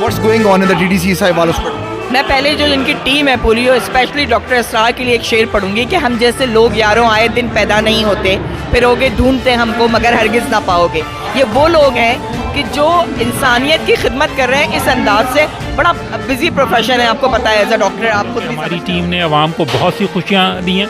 What's going on in the TDC Sahiwal hospital? मैं पहले जो इनकी टीम है पूरी और स्पेशली डॉक्टर इसरार के लिए एक शेर पढ़ूंगी कि हम जैसे लोग यारों आए दिन पैदा नहीं होते, फिरोगे ढूंढते हमको मगर हरगिज़ ना पाओगे। ये वो लोग हैं कि जो इंसानियत की खिदमत कर रहे हैं इस अंदाज से। बड़ा बिजी प्रोफेशन है, आपको पता है एज अ डॉक्टर। आपको हमारी टीम ने आवाम को बहुत सी खुशियाँ दी हैं।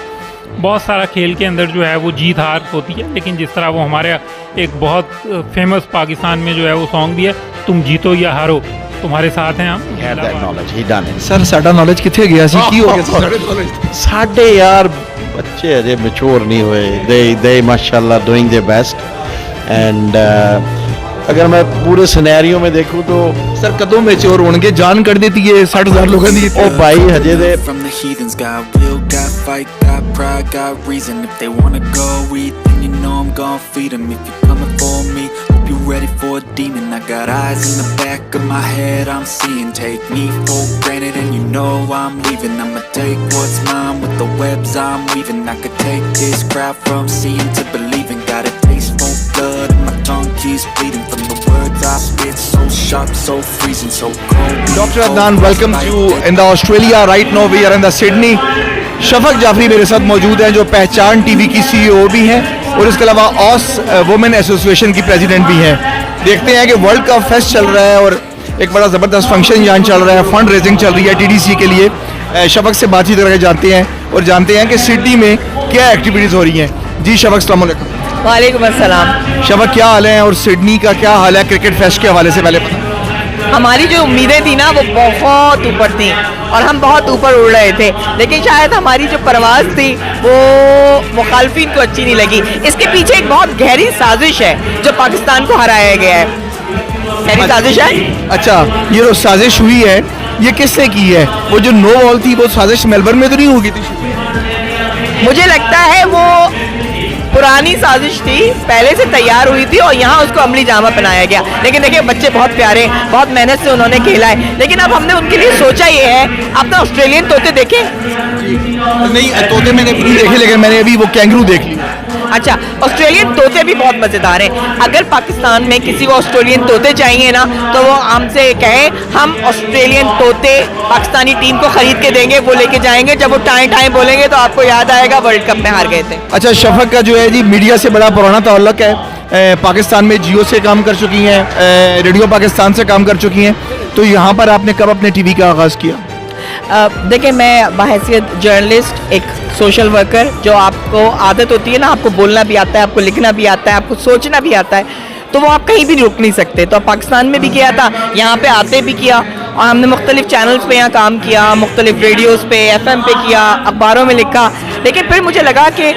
बहुत सारा खेल के अंदर जो है वो जीत हार होती है, लेकिन जिस तरह वो हमारे एक बहुत फेमस पाकिस्तान में जो है वो सॉन्ग भी है, तुम जीतो या हारो तुम्हारे साथ हैं हम। सर साडा नॉलेज किथे गया सी की हो गया साढ़े यार बच्चे अजे मैच्योर नहीं हुए। दे माशाल्लाह डूइंग देयर बेस्ट एंड अगर मैं पूरे सिनेरियो में देखूं तो सर कदों मैच्योर होणगे? जान कर देती है 60,000 लोगों दी। ओ भाई हजे दे From the heathens got will, got fight, got pride, got reason. If they wanna go eat, then you know I'm gon' feed them. If you're coming for me, hope you're ready for a demon. I got eyes in the back of my head, I'm seeing. Take me for granted and you know I'm leaving. I'ma take what's mine with the webs I'm weaving. I could take this crowd from seeing to believing. Got a taste for blood and my tongue keeps bleeding. From the words I spit, so sharp, so freezing, so cold. Dr. Adnan, welcome to in the Australia. Right now we are in the Sydney. Shafaq Jafri मेरे साथ मौजूद हैं जो पहचान TV की CEO भी हैं और इसके अलावा ऑस वुमेन एसोसिएशन की प्रेसिडेंट भी हैं। देखते हैं कि वर्ल्ड कप फेस्ट चल रहा है और एक बड़ा ज़बरदस्त फंक्शन यहाँ चल रहा है, फंड रेजिंग चल रही है TDC के लिए। शफक से बातचीत करके जाते हैं और जानते हैं कि सिडनी में क्या एक्टिविटीज़ हो रही हैं। जी शफक, अस्सलाम वालेकुम। वालेकुम अस्सलाम। शफक क्या हाल है और सिडनी का क्या हाल है क्रिकेट फेस्ट के हवाले से? पहले हमारी जो उम्मीदें थी ना वो बहुत ऊपर थी और हम बहुत ऊपर उड़ रहे थे, लेकिन शायद हमारी जो परवाज़ थी वो मुखालफिन को अच्छी नहीं लगी। इसके पीछे एक बहुत गहरी साजिश है जो पाकिस्तान को हराया गया है। गहरी साजिश है। अच्छा, ये जो साजिश हुई है ये किसने की है? वो जो नो बॉल थी वो साजिश मेलबर्न में तो नहीं होगी थी? मुझे लगता है वो पुरानी साजिश थी, पहले से तैयार हुई थी और यहाँ उसको अमली जामा पहनाया गया। लेकिन देखिए बच्चे बहुत प्यारे, बहुत मेहनत से उन्होंने खेला है, लेकिन अब हमने उनके लिए सोचा ये है। आपने ऑस्ट्रेलियन तोते देखे? नहीं, तोते मैंने नहीं देखे, लेकिन मैंने अभी वो कैंगरू देख ली। अच्छा, ऑस्ट्रेलियन तोते भी बहुत मज़ेदार हैं। अगर पाकिस्तान में किसी को ऑस्ट्रेलियन तोते चाहिए ना तो वो हमसे कहे, हम ऑस्ट्रेलियन तोते पाकिस्तानी टीम को खरीद के देंगे, वो लेके जाएंगे। जब वो टाइम टाइम बोलेंगे तो आपको याद आएगा वर्ल्ड कप में हार गए थे। अच्छा, शफक का जो है जी मीडिया से बड़ा पुराना ताल्लुक है। पाकिस्तान में जियो से काम कर चुकी हैं, रेडियो पाकिस्तान से काम कर चुकी हैं, तो यहाँ पर आपने कब अपने टीवी का आगाज़ किया? देखिए, मैं बहैसियत जर्नलिस्ट, एक सोशल वर्कर, जो आपको आदत होती है ना, आपको बोलना भी आता है, आपको लिखना भी आता है, आपको सोचना भी आता है, तो वो आप कहीं भी रुक नहीं सकते। तो पाकिस्तान में भी किया था, यहाँ पे आते भी किया और हमने मुख्तलिफ चैनल्स पे यहाँ काम किया, मुख्तलिफ रेडियोज़ पे, FM पे किया, अखबारों में लिखा। लेकिन फिर मुझे लगा कि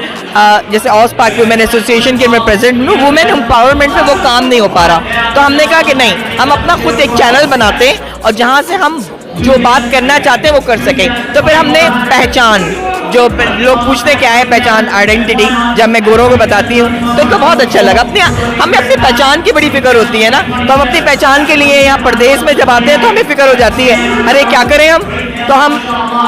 जैसे ऑस पाक वुमेन एसोसिएशन के मैं प्रेसिडेंट हूँ, वुमेन एम्पावरमेंट में वो काम नहीं हो पा रहा, तो हमने कहा कि नहीं, हम अपना खुद एक चैनल बनाते और जहाँ से हम जो बात करना चाहते हैं वो कर सकें। तो फिर हमने पहचान, जो लोग पूछते क्या है पहचान, आइडेंटिटी, जब मैं गोरों को बताती हूँ तो उनको बहुत अच्छा लगा। हमें अपनी पहचान की बड़ी फिक्र होती है ना, तो हम अपनी पहचान के लिए यहाँ प्रदेश में जब आते हैं तो हमें फिक्र हो जाती है, अरे क्या करें हम, तो हम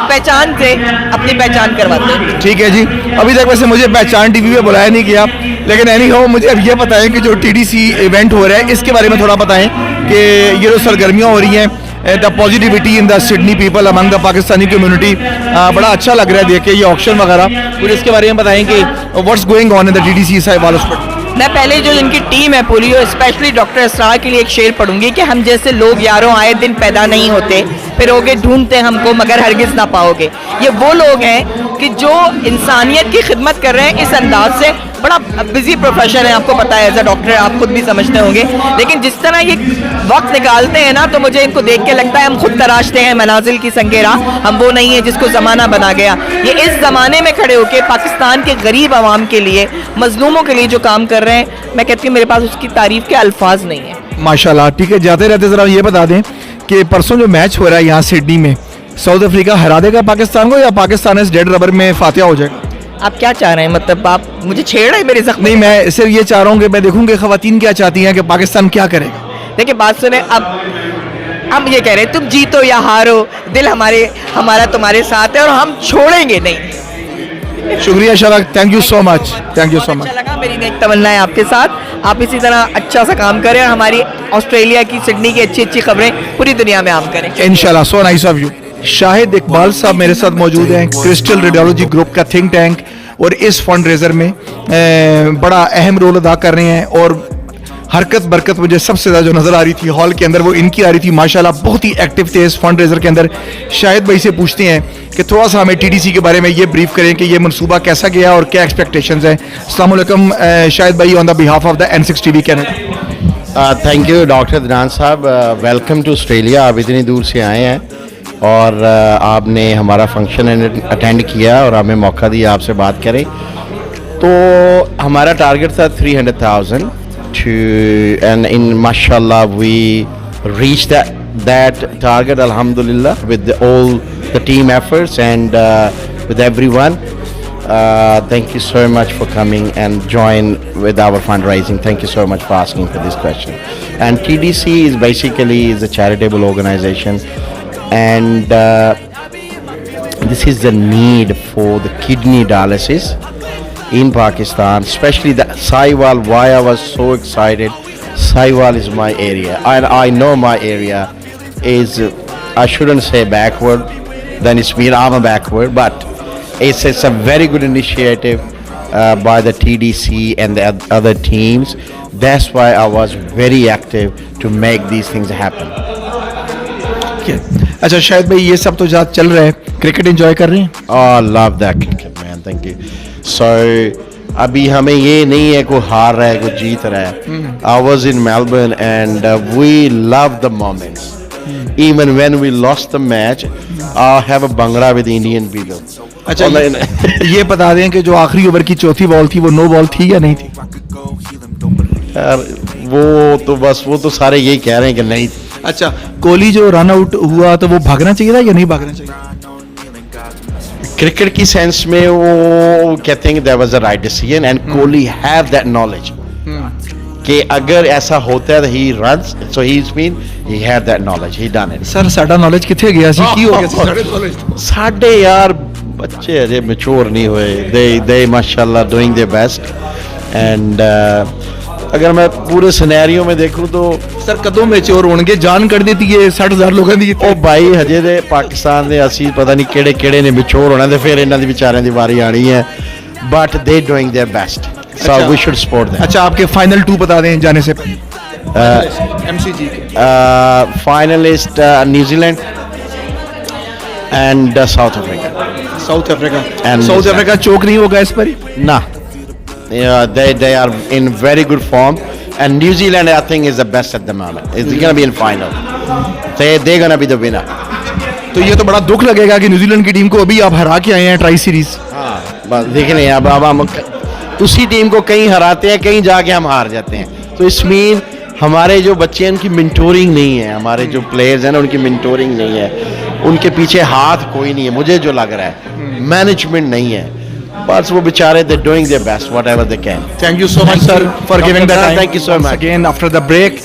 पहचान से अपनी पहचान करवाते हैं। ठीक है जी, अभी तक वैसे मुझे पहचान टीवी पे बुलाया नहीं गया, लेकिन एनी हाउ मुझे अब ये बताएं कि जो TDC इवेंट हो रहा है इसके बारे में थोड़ा बताएं कि ये जो सरगर्मियाँ हो रही हैं, the positivity in the Sydney people among the Pakistani community, बड़ा अच्छा लग रहा है देख के ये ऑक्शन वगैरह, और इसके बारे में बताएं कि what's going on in the TDC Sahiwal hospital. मैं पहले जो इनकी टीम है पूरी और स्पेशली डॉक्टर इसरार के लिए एक शेर पढ़ूंगी कि हम जैसे लोग यारों आए दिन पैदा नहीं होते, फिरोगे ढूंढते हमको मगर हरगिज़ ना पाओगे। ये वो लोग हैं कि जो इंसानियत की खिदमत कर रहे हैं इस अंदाज से। बड़ा बिजी प्रोफेशन है, आपको पता है एज अ डॉक्टर, आप खुद भी समझते होंगे, लेकिन जिस तरह ये वक्त निकालते हैं ना, तो मुझे इनको देख के लगता है हम खुद तराशते हैं मनाजिल की संगेरा, हम वो नहीं है जिसको ज़माना बना गया। ये इस ज़माने में खड़े होकर पाकिस्तान के गरीब आवाम के लिए, मजलूमों के लिए जो काम कर रहे हैं, मैं कहती हूँ मेरे पास उसकी तारीफ़ के अल्फाज नहीं है। माशाल्लाह। ठीक है, जाते रहते ज़रा ये बता दें कि परसों जो मैच हो रहा है यहाँ सिडनी में, साउथ अफ्रीका हरा देगा पाकिस्तान को या पाकिस्तान इस डेड रबर में फातिहा हो जाएगा? आप क्या चाह रहे हैं, मतलब आप मुझे छेड़ रहे हैं मेरे जख्म? नहीं, मैं सिर्फ ये चाह रहा हूँ कि मैं देखूँ कि ख़वातीन क्या चाहती हैं कि पाकिस्तान क्या करेगा। देखिए बात सुने, अब हम ये कह रहे हैं तुम जीतो या हारो, दिल हमारा तुम्हारे साथ है और हम छोड़ेंगे नहीं। शुक्रिया Shafaq, thank you so much, thank you so much. अच्छा लगा, मेरी नेक तमन्ना है आपके साथ, आप इसी तरह अच्छा सा काम करें और हमारी ऑस्ट्रेलिया की, सिडनी की अच्छी अच्छी खबरें पूरी दुनिया में आम करें। इंशाल्लाह, so nice of you. Shahid Iqbal साहब मेरे साथ मौजूद हैं, क्रिस्टल रेडियोलॉजी ग्रुप का थिंक टैंक, और इस फंड रेजर में बड़ा अहम रोल अदा कर रहे हैं। और हरकत बरकत मुझे सबसे ज़्यादा जो नज़र आ रही थी हॉल के अंदर वो इनकी आ रही थी, माशाल्लाह बहुत ही एक्टिव थे इस फंड रेजर के अंदर। शाहिद भाई से पूछते हैं कि थोड़ा सा हमें टीडीसी के बारे में ये ब्रीफ करें कि ये मनसूबा कैसा गया और क्या एक्सपेक्टेशंस हैं। अस्सलाम वालेकुम शाहिद भाई, on the behalf of the N6 TV Canada. Thank you doctor Adnan साहब, वेलकम टू ऑस्ट्रेलिया। आप इतनी दूर से आए हैं और आपने हमारा फंक्शन अटेंड किया और हमें मौका दिया आपसे बात करें। तो हमारा टारगेट था 300,000 to, and in mashallah we reached that target, alhamdulillah, with all the team efforts and with everyone. Thank you so much for coming and join with our fundraising. Thank you so much for asking for this question. And TDC is basically a charitable organization, and this is the need for the kidney dialysis in Pakistan, especially the Sahiwal. Why I was so excited, Sahiwal is my area, and I know my area is, I shouldn't say backward, then it's mean I'm a backward, but it's a very good initiative by the TDC and the other teams. That's why I was very active to make these things happen. अच्छा शाहिद भाई, ये सब तो ज़्यादा चल रहा है, cricket enjoy कर रहे हैं? Oh, love that cricket, man. Thank you. So अभी हमें ये नहीं है कोई हार रहा है कोई जीत रहा है. I was in Melbourne and we loved the moments. Even when we lost the match, I have a bhangra with Indian people. अच्छा, ये बता दें कि जो आखिरी ओवर की चौथी बॉल थी वो नो बॉल थी या नहीं थी? यार वो तो सारे यही कह रहे हैं कि नहीं थी. अच्छा, कोहली जो रन आउट हुआ तो वो भागना चाहिए था या नहीं भागना चाहिए? क्रिकेट की सेंस में वो कहते हैं कि that was the right decision and Kohli have that knowledge कि अगर ऐसा होता है he runs, so he's been, he had that knowledge, he done it. Sir साडा नॉलेज किथे गया सी, की हो गया सी साडे नॉलेज? साडे यार बच्चे अजे मैच्योर नहीं हुए, they माशाल्लाह doing their best and अगर मैं पूरे सिनेरियो में देखूं तो सर कदों मैच्योर होणगे, जान कर देती है 60,000 लोगों दी। ओ भाई हजे दे पाकिस्तान दे ਅਸੀਂ पता नहीं ਕਿਹੜੇ ਕਿਹੜੇ ਨੇ ਮੈच्योर होना ਤੇ ਫਿਰ ਇਹਨਾਂ ਦੀ ਵਿਚਾਰਿਆਂ ਦੀ ਵਾਰੀ ਆਣੀ है, but they doing their best, so we should support them. अच्छा, आपके फाइनल 2 बता दें जाने से MCG के finalist New Zealand and South Africa. South Africa choke नहीं होगा इस पर? ना, they are in very good form and New Zealand I think is the best at the moment. It's going to be in final. They're going to be the winner. तो ये तो बड़ा दुख लगेगा कि न्यूजीलैंड की टीम को अभी आप हरा के आए हैं ट्राई सीरीज। हाँ, बस देख लें, अब हम उसी टीम को कहीं हराते हैं, कहीं जाके हम हार जाते हैं, तो इसमें हमारे जो बच्चे हैं उनकी मेंटोरिंग नहीं है, हमारे जो प्लेयर्स हैं ना उनकी मेंटोरिंग नहीं है, उनके पीछे हाथ कोई नहीं है, मुझे जो लग रहा है मैनेजमेंट नहीं है, बस वो बेचारे they're doing their best whatever they can. Thank you so much sir for giving the time. Thank you so much. Again after the break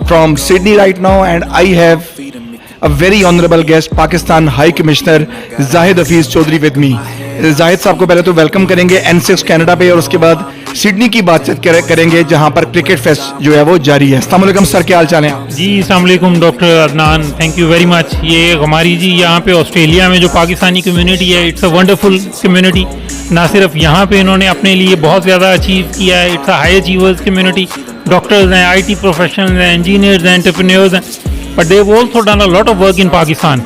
from Sydney right now, and I have a very honorable guest, Pakistan High Commissioner Zahid Hafiz Chaudhry with me. Zahid साहब को पहले तो welcome करेंगे N6 Canada पे, और उसके बाद Sydney की बातचीत करेंगे जहां पर क्रिकेट फेस्ट जो है वो जारी है। अस्सलाम वालेकुम सर, क्या हाल चाल है आप? जी अस्सलाम वालेकुम doctor Adnan, thank you very much. ये हमारी जी यहाँ पे ऑस्ट्रेलिया में जो पाकिस्तानी कम्युनिटी है, इट्स अ वंडरफुल कम्युनिटी। ना सिर्फ यहाँ पे इन्होंने अपने लिए बहुत ज़्यादा अचीव किया है, it's a high achievers community. Doctors हैं, IT प्रोफेशनल्स हैं, इंजीनियर्स हैं, एंटरप्रेन्योर्स हैं, but they have also done a lot of work in Pakistan.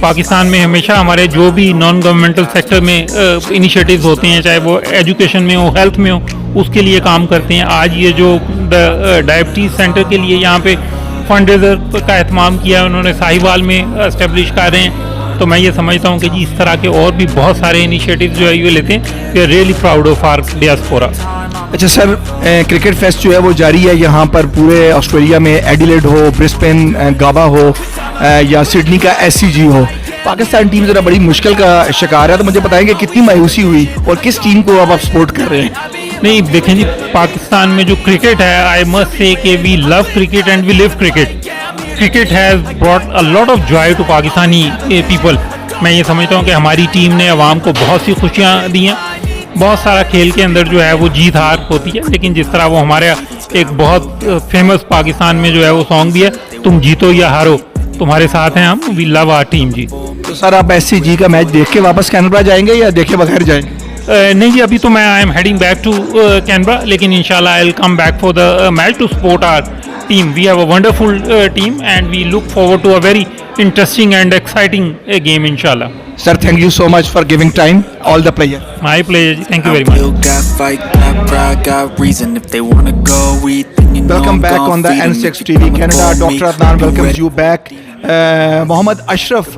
Pakistan में हमेशा हमारे जो भी नॉन गवर्नमेंटल सेक्टर में इनिशिएटिव्स होते हैं, चाहे वो एजुकेशन में हो, हेल्थ में हो, उसके लिए काम करते हैं। आज ये जो डायबिटीज़ सेंटर के लिए यहाँ पे फंड रेजर का एहतमाम किया है उन्होंने, साहिवाल में इस्टेब्लिश कर रहे हैं, तो मैं ये समझता हूँ कि जी इस तरह के और भी बहुत सारे इनिशिएटिव्स जो है ये लेते हैं। We are really proud of our diaspora. अच्छा सर, क्रिकेट फेस्ट जो है वो जारी है यहाँ पर पूरे ऑस्ट्रेलिया में, एडिलेड हो, ब्रिस्बेन गाबा हो या सिडनी का SCG हो। पाकिस्तान टीम ज़रा बड़ी मुश्किल का शिकार है, तो मुझे बताएंगे कितनी मायूसी हुई और किस टीम को अब आप सपोर्ट कर रहे हैं? नहीं देखें जी, पाकिस्तान में जो क्रिकेट है, आई मस्ट से कि we love cricket and we live cricket. Cricket has brought a lot of joy to Pakistani people. मैं ये समझता हूँ कि हमारी टीम ने अवाम को बहुत सी खुशियाँ दी हैं। बहुत सारा खेल के अंदर जो है वो जीत हार होती है, लेकिन जिस तरह वो हमारे एक बहुत फेमस पाकिस्तान में जो है वो सॉन्ग भी है, तुम जीतो या हारो तुम्हारे साथ हैं हम, वी लव आवर टीम जी। तो सर आप SCG का मैच देख के वापस कैनबरा जाएंगे या देखे बगैर जाएंगे? नहीं जी, अभी तो मैं I am heading back to Canberra, लेकिन इंशाल्लाह I will come back for the match to support our team. We have a wonderful team and we look forward to a very interesting and exciting game inshallah. Sir, thank you so much for giving time. All the pleasure. My pleasure. Thank you very much. Got fight, got pride, got reason. If they wanna go eat, then you know Welcome I'm back gon' on the feed 'em. N6 If you TV coming Canada. for me, Dr. Adnan you welcomes ready. you back. Mohammed Ashraf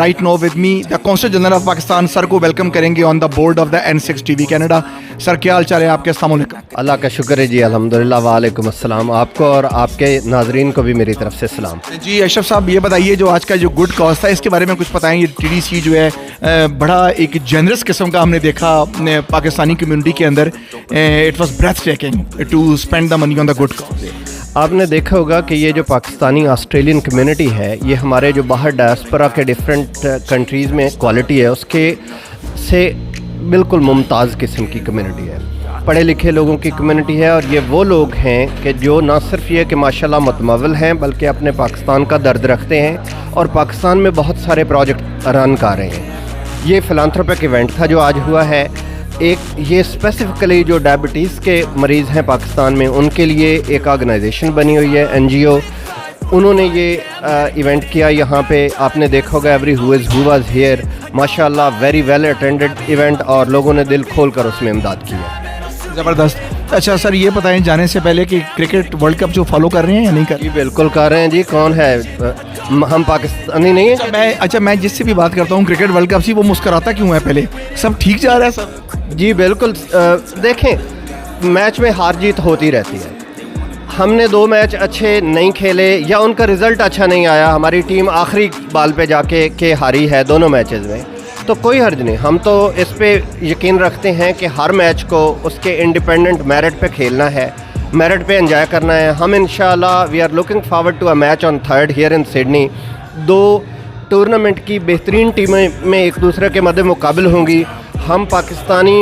right now with me. The Consul General of Pakistan sir को welcome करेंगे on the board of the N6 TV Canada. Sir क्या हाल चाल है आपके? अस्सलाम वालेकुम। अल्लाह का शुक्र है जी, अल्हम्दुलिल्लाह। वालेकुम अस्सलाम। आपको और आपके नाजरीन को भी मेरी तरफ से सलाम। जी अशरफ साहब ये बताइए, जो आज का जो गुड कॉज था इसके बारे में कुछ बताएं। ये TDC जो है बड़ा एक जेनरस किस्म का हमने देखा पाकिस्तानी कम्युनिटी के अंदर। It was breathtaking to spend the money on the good cause. आपने देखा होगा कि ये जो पाकिस्तानी ऑस्ट्रेलियन कम्युनिटी है, ये हमारे जो बाहर डायस्पोरा के डिफरेंट कंट्रीज़ में क्वालिटी है उसके से बिल्कुल मुमताज़ किस्म की कम्युनिटी है। पढ़े लिखे लोगों की कम्युनिटी है और ये वो लोग हैं कि जो ना सिर्फ ये कि माशाल्लाह मुतमव्विल हैं, बल्कि अपने पाकिस्तान का दर्द रखते हैं और पाकिस्तान में बहुत सारे प्रोजेक्ट रन कर रहे हैं। ये फिलांथ्रोपिक इवेंट था जो आज हुआ है। एक ये स्पेसिफ़िकली जो डायबिटीज़ के मरीज़ हैं पाकिस्तान में, उनके लिए एक ऑर्गेनाइजेशन बनी हुई है, NGO। उन्होंने ये इवेंट किया यहाँ पे। आपने देखा होगा एवरी हु वाज हियर, माशाल्लाह वेरी वेल अटेंडेड इवेंट, और लोगों ने दिल खोल कर उसमें इमदाद की है। ज़बरदस्त। अच्छा सर ये बताएं जाने से पहले कि क्रिकेट वर्ल्ड कप जो फॉलो कर रहे हैं या नहीं कर रहे? जी बिल्कुल कर रहे हैं जी। कौन है, हम पाकिस्तानी नहीं है? मैं जिससे भी बात करता हूँ क्रिकेट वर्ल्ड कप से, वो मुस्कुराता क्यों है? पहले सब ठीक जा रहा है सब? जी बिल्कुल। देखें, मैच में हार जीत होती रहती है। हमने 2 मैच अच्छे नहीं खेले या उनका रिज़ल्ट अच्छा नहीं आया, हमारी टीम आखिरी बाल पे जाके के हारी है दोनों मैचेस में, तो कोई हर्ज नहीं। हम तो इस पे यकीन रखते हैं कि हर मैच को उसके इंडिपेंडेंट मेरिट पे खेलना है, मेरिट पे एंजॉय करना है। हम इंशाल्लाह we are looking forward to a match on 3rd here in Sydney. 2 tournament की बेहतरीन टीमें में एक दूसरे के मद्दे मुकाबिल होंगी। हम पाकिस्तानी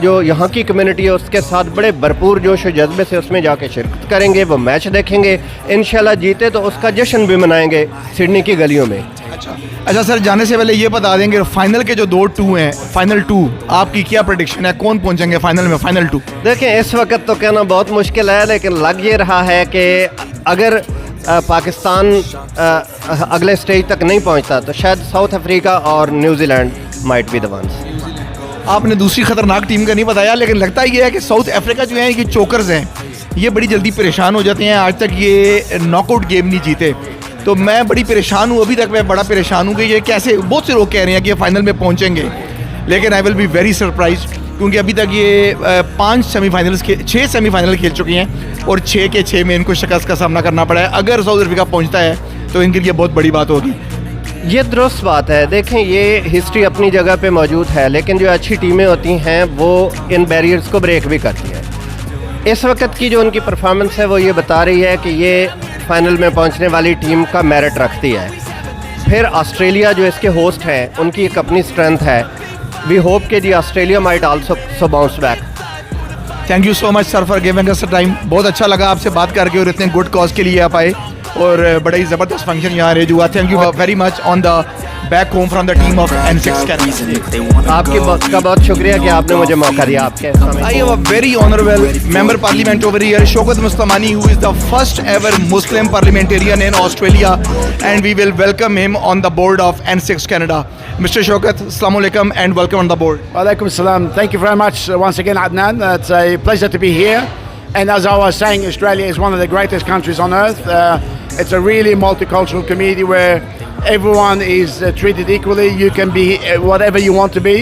जो यहाँ की कम्युनिटी है उसके साथ बड़े भरपूर जोश और जज्बे से उसमें जाके शिरकत करेंगे, वो मैच देखेंगे। इंशाल्लाह जीते तो उसका जश्न भी मनाएंगे सिडनी की गलियों में। अच्छा सर जाने से पहले ये बता देंगे फाइनल के जो 2 हैं, फाइनल 2 आपकी क्या प्रेडिक्शन है? कौन पहुंचेंगे फाइनल में, फाइनल 2? देखें इस वक्त तो कहना बहुत मुश्किल है, लेकिन लग ये रहा है कि अगर पाकिस्तान अगले स्टेज तक नहीं पहुंचता तो शायद साउथ अफ्रीका और New Zealand might be the ones. आपने दूसरी खतरनाक टीम का नहीं बताया, लेकिन लगता ये है कि साउथ अफ्रीका जो है ये चोकर्स हैं, ये बड़ी जल्दी परेशान हो जाते हैं। आज तक ये नॉकआउट गेम नहीं जीते, तो मैं बड़ी परेशान हूँ। अभी तक मैं बड़ा परेशान हूँ कि ये कैसे, बहुत से लोग कह रहे हैं कि ये फाइनल में पहुँचेंगे, लेकिन I will be very surprise, क्योंकि अभी तक ये 6 सेमीफाइनल खेल चुकी हैं और 6 के 6 में इनको शिकस्त का सामना करना पड़ा है। अगर साउथ अफ्रीका पहुँचता है तो इनके लिए बहुत बड़ी बात होगी। ये दुरुस्त बात है। देखें ये हिस्ट्री अपनी जगह पे मौजूद है, लेकिन जो अच्छी टीमें होती हैं वो इन बैरियर्स को ब्रेक भी करती हैं। इस वक्त की जो उनकी परफॉर्मेंस है वो ये बता रही है कि ये फाइनल में पहुंचने वाली टीम का मेरिट रखती है। फिर ऑस्ट्रेलिया जो इसके होस्ट हैं उनकी एक अपनी स्ट्रेंथ है। वी होप कि जी Australia might also bounce back. Thank you so much sir for giving us time. बहुत अच्छा लगा आपसे बात करके और इतने गुड कॉज के लिए आप आए और बड़ा ही ज़बरदस्त फंक्शन यहाँ अरेंज हुआ। Thank you very much on the back home from the team of N6 Canada. आपकी बहुत शुक्रिया कि आपने मुझे मौका दिया। आपके I have a very honorable member parliament over here, Shaukat Mustamani, who is the first ever Muslim parliamentarian in Australia, and we will welcome him on the board of N6 Canada. Mr. Shaukat, Assalamu alaikum and welcome on the board. Walaikum salam. Thank you very much once again, Adnan. It's a pleasure to be here. And as I was saying, Australia is one of the greatest countries on earth. It's a really multicultural community where everyone is treated equally. You can be whatever you want to be.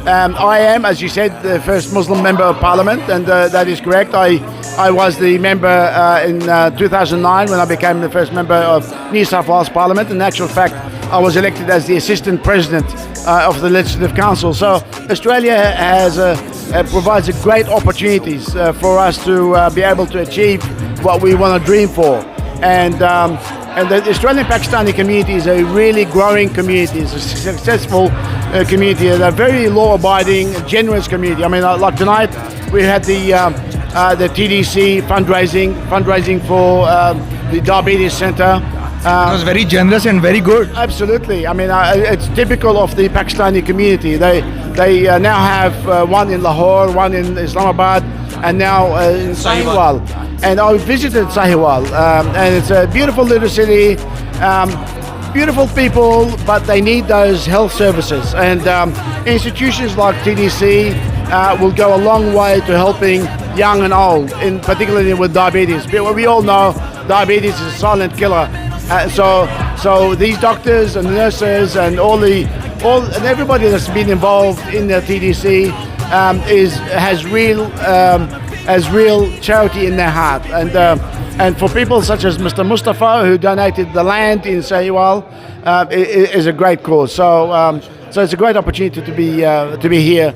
I am, as you said, the first Muslim member of parliament, and that is correct. I was the member in 2009 when I became the first member of New South Wales Parliament. In actual fact, I was elected as the assistant president of the Legislative Council. So Australia has provides great opportunities for us to be able to achieve what we want to dream for. And the Australian Pakistani community is a really growing community. It's a successful community. They're a very law-abiding, generous community. I mean, like tonight, we had the the TDC fundraising for the Diabetes Centre. It was very generous and very good. Absolutely. I mean, it's typical of the Pakistani community. They now have one in Lahore, one in Islamabad, and now in Sahiwal. And I visited Sahiwal, and it's a beautiful little city, beautiful people, but they need those health services. And institutions like TDC will go a long way to helping young and old, particularly with diabetes. We all know diabetes is a silent killer. So these doctors and nurses and and everybody that's been involved in the TDC has real charity in their heart. And for people such as Mr. Mustafa, who donated the land in Sahiwal, it is a great cause. So it's a great opportunity to be here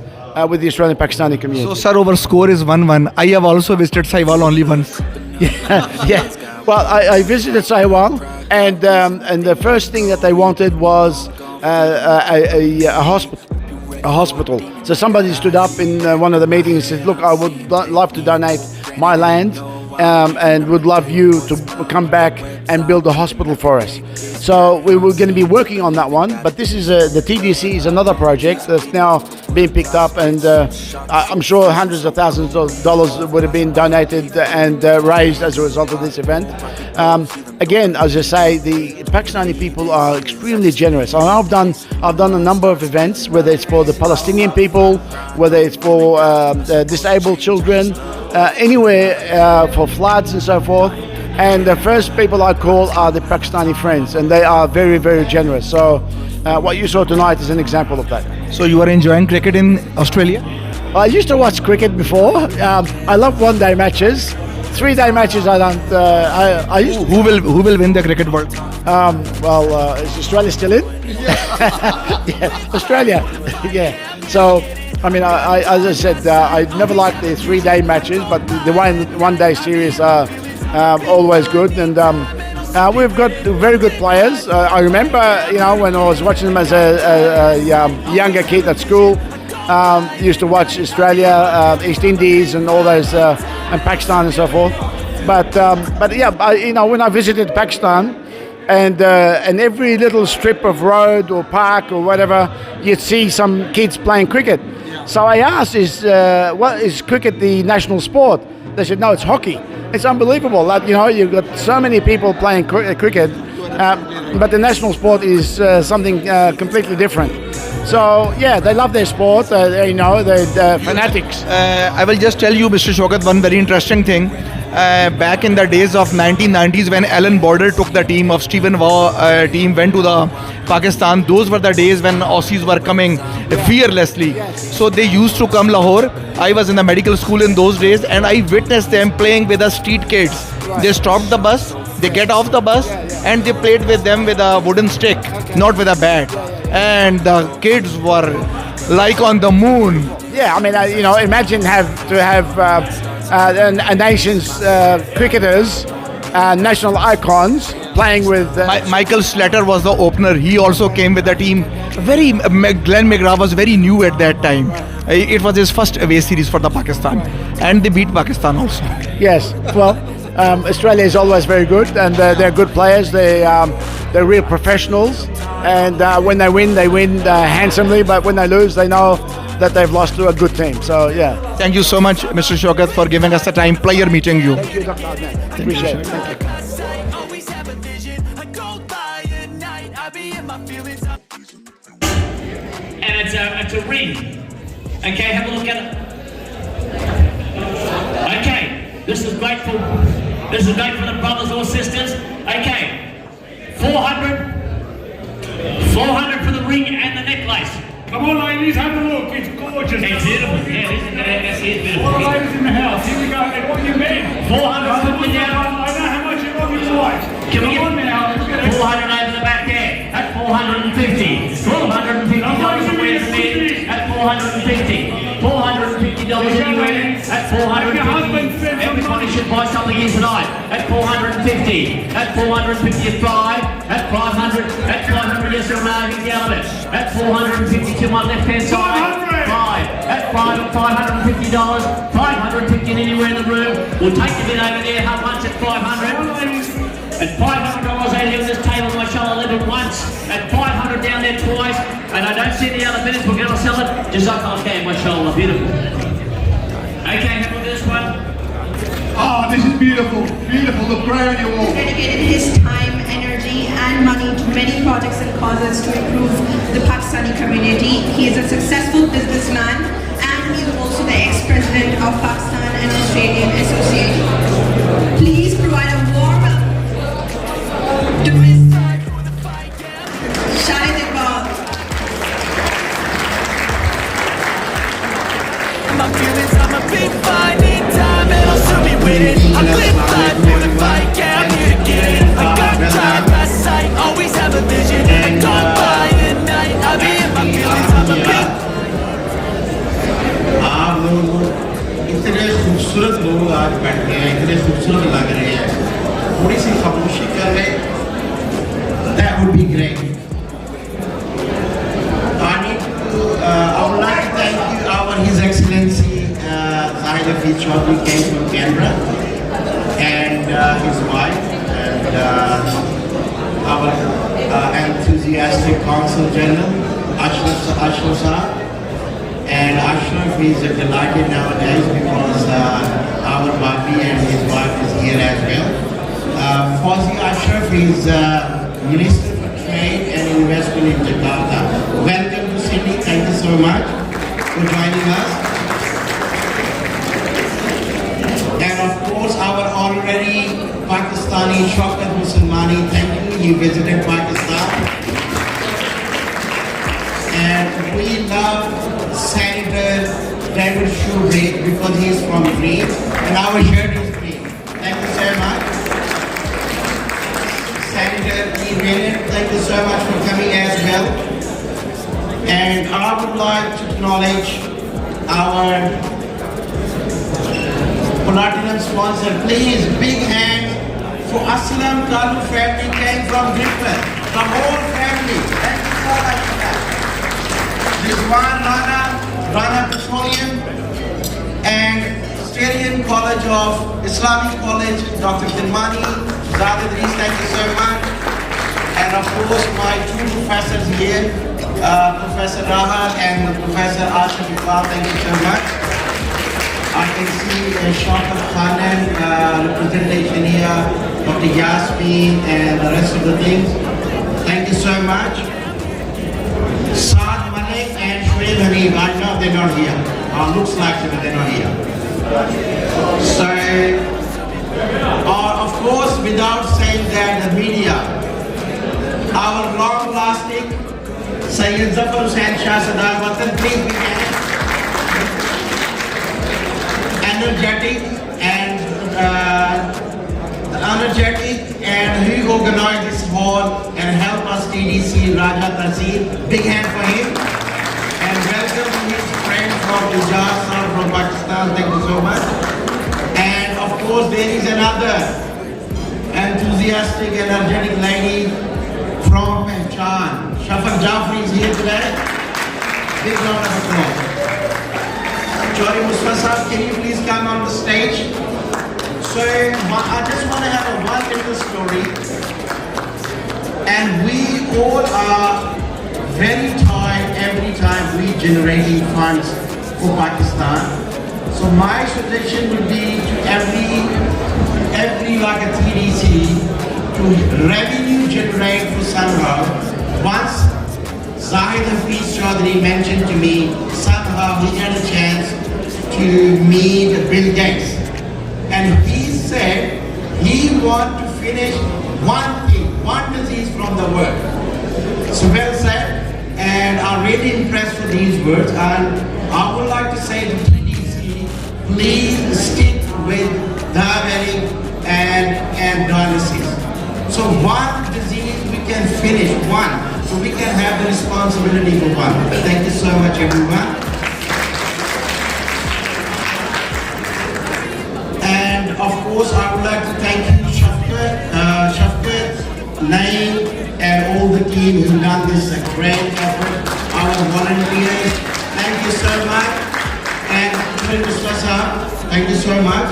with the Australian Pakistani community. So, sir, our score is 1-1. I have also visited Sahiwal only once. Yeah. Well, I visited Sahiwal, and the first thing that they wanted was a hospital. So somebody stood up in one of the meetings and said, "Look, I would love to donate my land, and would love you to come back and build a hospital for us." So we were going to be working on that one, but this is the TDC is another project that's now being picked up, and I'm sure hundreds of thousands of dollars would have been donated and raised as a result of this event. Again, as I say, the Pakistani people are extremely generous. I've done a number of events, whether it's for the Palestinian people, whether it's for disabled children, anywhere for floods and so forth. And the first people I call are the Pakistani friends, and they are very, very generous. So what you saw tonight is an example of that. So you are enjoying cricket in Australia? I used to watch cricket before. I love one-day matches. 3-day matches I don't. I used to. Who will win the cricket world? Is Australia still in? Yeah, Australia. Yeah. So, I mean, as I said, I never liked the 3-day matches, but the one-day series are always good. And we've got very good players. I remember, when I was watching them as a younger kid at school. Used to watch Australia, East Indies, and all those, and Pakistan and so forth. But yeah, when I visited Pakistan, and every little strip of road or park or whatever, you'd see some kids playing cricket. So I asked, is cricket the national sport? They said, no, it's hockey. It's unbelievable that you've got so many people playing cricket, but the national sport is something completely different. So yeah, they love their sport. They're fanatics. I will just tell you, Mr. Shaukat, one very interesting thing. Back in the days of 1990s, when Alan Border took the team of Stephen Waugh team, went to the Pakistan, those were the days when Aussies were coming fearlessly. So they used to come Lahore. I was in the medical school in those days, and I witnessed them playing with the street kids. They stopped the bus, they get off the bus, and they played with them with a wooden stick, not with a bat. And the kids were like on the moon. Yeah, I mean, imagine to have a nation's cricketers, national icons playing with. Michael Slater was the opener. He also came with the team. Glenn McGrath was very new at that time. It was his first away series for the Pakistan, and they beat Pakistan also. Yes, well, Australia is always very good, and they're good players. They're real professionals, and when they win handsomely. But when they lose, they know that they've lost to a good team. So yeah. Thank you so much, Mr. Shaukat, for giving us the time. Pleasure meeting you. Thank you, Dr. Adnan. Appreciate it. Thank you. And it's a ring. Okay, have a look at it. Okay, this is great for the brothers or sisters. Okay, 400 for the ring and the necklace. Come on, ladies, have a look. It's gorgeous. It's beautiful. Yeah, it's beautiful. All the ladies in the house, here we go. They want your men. 400 put me down. I know how much you want your wife. Can we get on now? 400 over the back there? At 450. $450 at 450. $450 anywhere at 450. Everybody should buy something here tonight. At 450. At 450 at 5. At 500. At 500, yes, I'm moving down it. At 450 to my left hand side. 5. At 5 at $550. 500 450 anywhere in the room. We'll take the bid over there, have once at 500. At $500 out here on this table, mashallah, 11 once. At 500 down there twice. And I don't see the other bidders, we're going to sell it. Jazakallah khair, mashallah, beautiful. Okay, have a look at this one. Oh, this is beautiful. Beautiful. Look great on your wall. Dedicated his time, energy and money to many projects and causes to improve the Pakistani community. He is a successful businessman and he is also the ex-president of Pakistan and Australian Association. Please provide a warm welcome to Mr. Shahid Iqbal. My feelings, I'm a big fine in time and I'll still be with it. I live life for the fight, yeah, I'm here to get it. I got time, got sight, always have a vision. I don't buy at night, I'll be in my feelings, I'm a big. आप लोग इतने खूबसूरत लोग आज बैठे हैं, इतने खूबसूरत लग रहे हैं, थोड़ी सी खामोशी कर ले, that would be great. I would like to thank you, His Excellency Zahid Hafiz Chaudhry came from Canberra, and his wife, and our enthusiastic Consul General, Ashraf Saab. And Ashraf is delighted nowadays because our Babi and his wife is here as well. Fauzi Ashraf is Minister for Trade and Investment in Jakarta. Welcome to Sydney. Thank you so much for joining us. And of course, our honorary Pakistani Shaukat Musalmani, thank you. He visited Pakistan. And we love Senator David Shoebridge because he is from Green and our shirt is green. Thank you so much. Senator E. Bennett, thank you so much for coming as well. And I would like to acknowledge our platinum sponsor. Please, big hand for Aslam Kalu family came from Brisbane. The whole family. Thank you so much for that. Rizwan Rana Petroleum, and Australian College of Islamic College, Dr. Dilmani, Zahid Idris, thank you so much. And of course, my two professors here, Professor Rahat and Professor Ashraf Iqbal, thank you so much. I can see Shaukat Khanan representation here, Dr. Yasmin, and the rest of the things. Thank you so much. Saad Malik and Shreed Hanif, I know they're not here. Looks like they're not here. So, of course, without saying that, the media, our long-lasting Sayyid Zafar Hussain Shah Sadar Watan, please begin. Energetic and he organized this hall and helped us, TDC, Raja Taseer. Big hand for him. And welcome his friend from Ijaz from Pakistan. Thank you so much. And of course, there is another enthusiastic, energetic lady from Pehchan. Shafaq Jafri is here today. Big round of applause. Chori Mustafa Saab, can you please come on the stage? So I just want to have a one little story, and we all are very tired every time we generating funds for Pakistan. So my suggestion would be to every like a TDC to revenue generate for somehow. Once Zahid Hafiz Chaudhry mentioned to me, somehow he had a chance to meet Bill Gates. And he said he wants to finish one thing, one disease from the world. So well said, and I'm really impressed with these words. And I would like to say to TDC, please stick with diabetic and dialysis. So one disease we can finish, one, so we can have the responsibility for one. Thank you so much, everyone. Of course, I would like to thank you, Shafkat, Naeem, and all the team who done this great effort. Our volunteers, thank you so much. And Mustafa Saab, thank you so much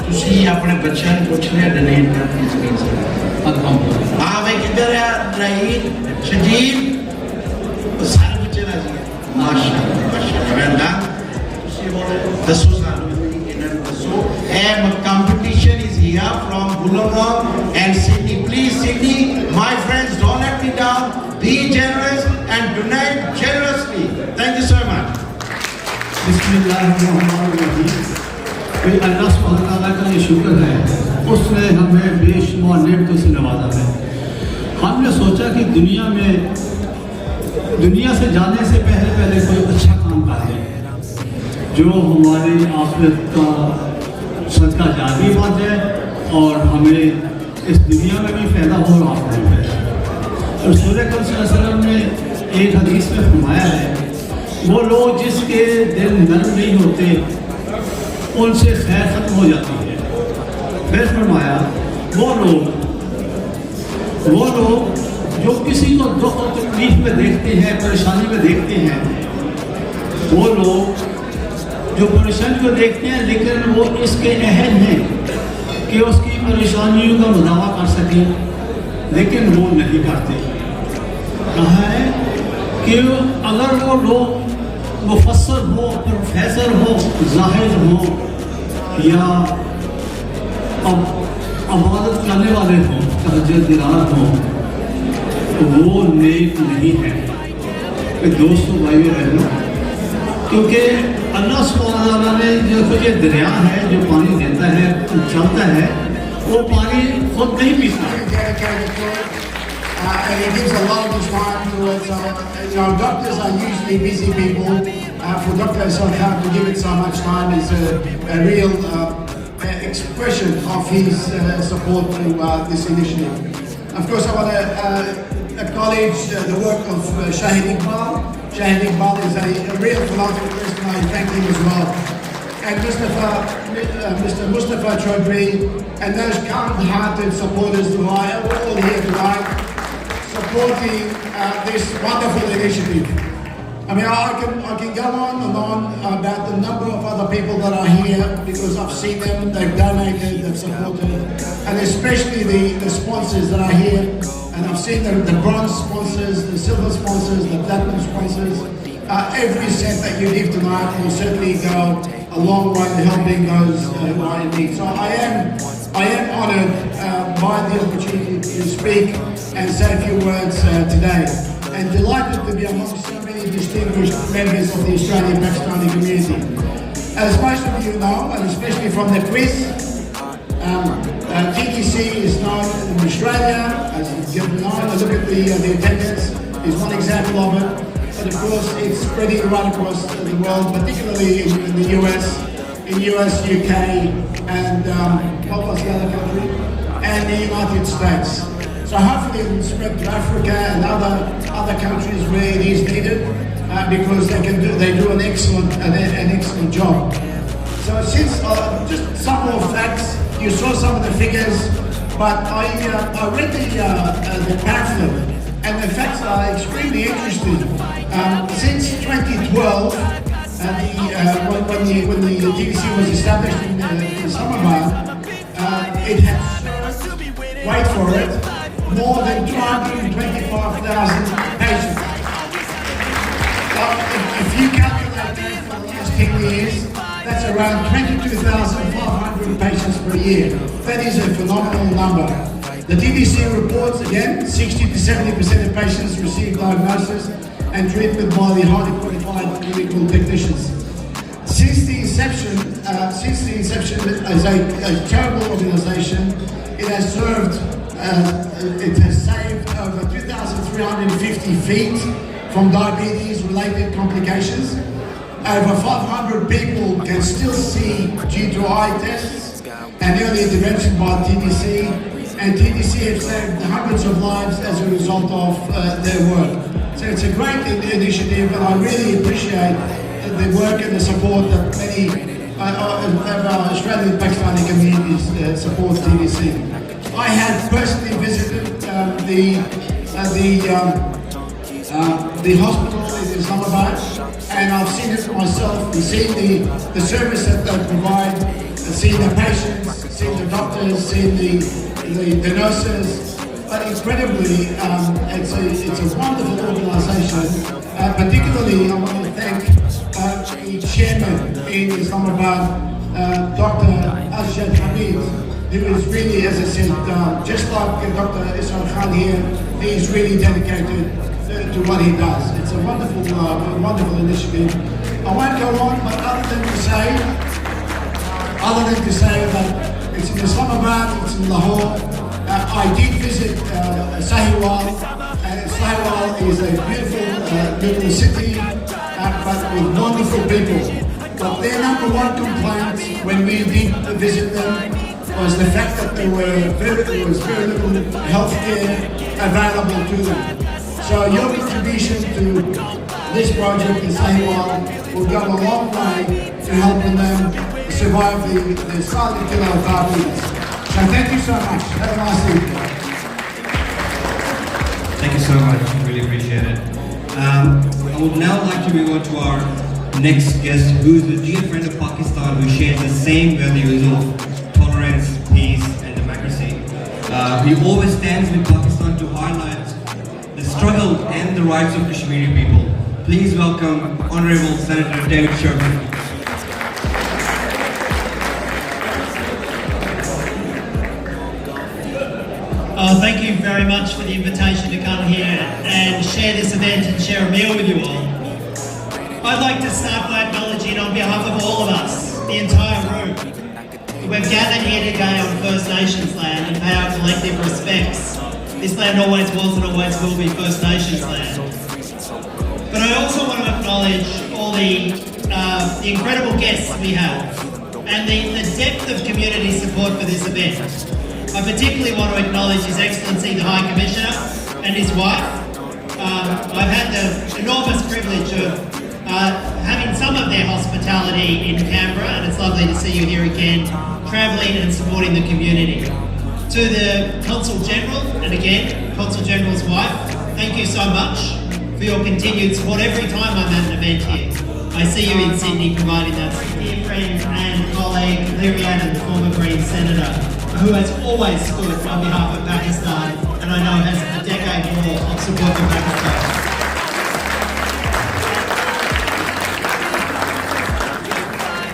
ਤੁਸੀਂ ਆਪਣੇ ਬੱਚਿਆਂ ਨੂੰ ਪੁੱਛ ਲਿਆ donate ਕਰਨ ਦੀ ਜ਼ਮੀਨ ਆ ਵੇ ਕਿੱਧਰ ਆ ਰਹੀ ਸ਼ਜੀਦ ਸਾਰੇ ਬੱਚੇ ਰਾਜੀ ਆ ਮਾਸ਼ਾਅੱਲਾ ਮਾਸ਼ਾਅੱਲਾ ਤੁਸੀਂ ਬੋਲੇ ਦੱਸੋ ਸਾਨੂੰ ਇਹਨਾਂ ਨੂੰ ਦੱਸੋ ਇਹ competition is here from Bulgam and Sydney please Sydney my friends don't let me down be generous and donate generously thank you so much बिस्मिल्लाहिर्रहमानिर्रहीम अल्लाह सुब्हानहू व तआला का ये शुक्र है उसने हमें बेशुमार नेमतों से नवाजा है। हमने सोचा कि दुनिया से जाने से पहले कोई अच्छा काम कर लें जो हमारी आखिरत का सदका जारी बात है और हमें इस दुनिया में भी फ़ायदा हो और आखिरत में भी। रसूल अकरम सल्लल्लाहु अलैहि वसल्लम ने एक हदीस में फरमाया है वो लोग जिसके दिल नरम नहीं होते उनसे खैर ख़त्म हो जाती है। फिर फरमाया वो लोग जो किसी को दुख और तकलीफ में देखते हैं परेशानी में देखते हैं वो लोग जो परेशानी को देखते हैं लेकिन वो इसके अहल हैं कि उसकी परेशानियों का मुदावा कर सकें लेकिन वो नहीं करते। कहा है कि अगर वो लोग मुफस्सर हो प्रोफेसर हो जाहिर हो या अबादत करने वाले हों तहज्जुद दिलार हों तो वो नेक नहीं है। दोस्तों भाइयों बहनों क्योंकि अल्लाह सुब्हानहू व तआला ने जो ये दरिया है जो पानी देता है चलता है वो पानी खुद नहीं पीता and he gives a lot of his time to it. So, doctors are usually busy people. For Dr. Salkhan to give it so much time is a real expression of his support to this initiative. Of course, I want to acknowledge the work of Shahid Iqbal. Shahid Iqbal is a real philanthropist, and I thank him as well. And Mr. Mustafa Chaudhry, and those kind-hearted supporters who are all here tonight, supporting this wonderful initiative. I mean, I can go on and on about the number of other people that are here because I've seen them, they've donated, they've supported, and especially the sponsors that are here. And I've seen the bronze sponsors, the silver sponsors, the platinum sponsors. Every cent that you give tonight will certainly go a long way to helping those who are in need. So I am honoured by the opportunity to speak and say a few words today, and delighted to be amongst so many distinguished members of the Australian Pakistani community. As most of you know, and especially from the quiz, TDC is known in Australia, as you know, look at the attendance is one example of it, but of course it's spreading right across the world, particularly in the US, UK, and what was the other country? And the United States. So hopefully it will spread to Africa and other countries where it is needed, because they do an excellent job. So since just some more facts, you saw some of the figures, but I read the pamphlet, and the facts are extremely interesting. Since 2012, when the TDC was established in Islamabad, it has, wait for it, more than 225,000 patients. If you calculate that for the last 10 years, that's around 22,500 patients per year. That is a phenomenal number. The TDC reports, again, 60 to 70% of patients receive diagnosis and treatment by the highly qualified clinical technicians. Since the inception as a charitable organisation, it has saved over 2,350 feet from diabetes-related complications. Over 500 people can still see due to eye tests and early intervention by TDC, and TDC have saved hundreds of lives as a result of their work. So it's a great initiative, and I really appreciate the work and the support that many of our Australian Pakistani communities support TDC. I have personally visited the hospital in Islamabad, and I've seen it myself. We've seen the service that they provide, seen the patients, seen the doctors, seen the nurses. But incredibly, it's a wonderful organisation. Particularly, I want to thank the chairman in Islamabad, Dr. Asjad Hamid, who is really, as I said, just like Dr. Ismail Khan here, he is really dedicated to what he does. It's a wonderful initiative. I won't go on, but other than to say that it's in Islamabad, it's in Lahore. I did visit Sahiwal. Sahiwal is a beautiful little city, but with wonderful people. But their number one complaint when we did visit them was the fact that there was very little health care available to them. So your contribution to this project in Sahiwal will go a long way to helping them survive the silent killer of diabetes. So thank you so much. Have a nice evening. Thank you so much. Really appreciate it. I would now like to move on to our next guest, who is a dear friend of Pakistan, who shares the same values of tolerance, peace, and democracy. He always stands with Pakistan to highlight the struggle and the rights of Kashmiri people. Please welcome Honorable Senator David Sherman. Thank you very much for the invitation to come here and share this event and share a meal with you all. I'd like to start by acknowledging on behalf of all of us, the entire room, that we've gathered here today on First Nations land and pay our collective respects. This land always was and always will be First Nations land. But I also want to acknowledge all the incredible guests we have and the depth of community support for this event. I particularly want to acknowledge His Excellency the High Commissioner and his wife. I've had the enormous privilege of having some of their hospitality in Canberra, and it's lovely to see you here again, travelling and supporting the community. To the Consul General, and again, Consul General's wife, thank you so much for your continued support every time I'm at an event here. I see you in Sydney providing that. Dear friend and colleague, Lyrian, the former Green Senator, who has always stood on behalf of Pakistan, and I know has a decade more of support for Pakistan.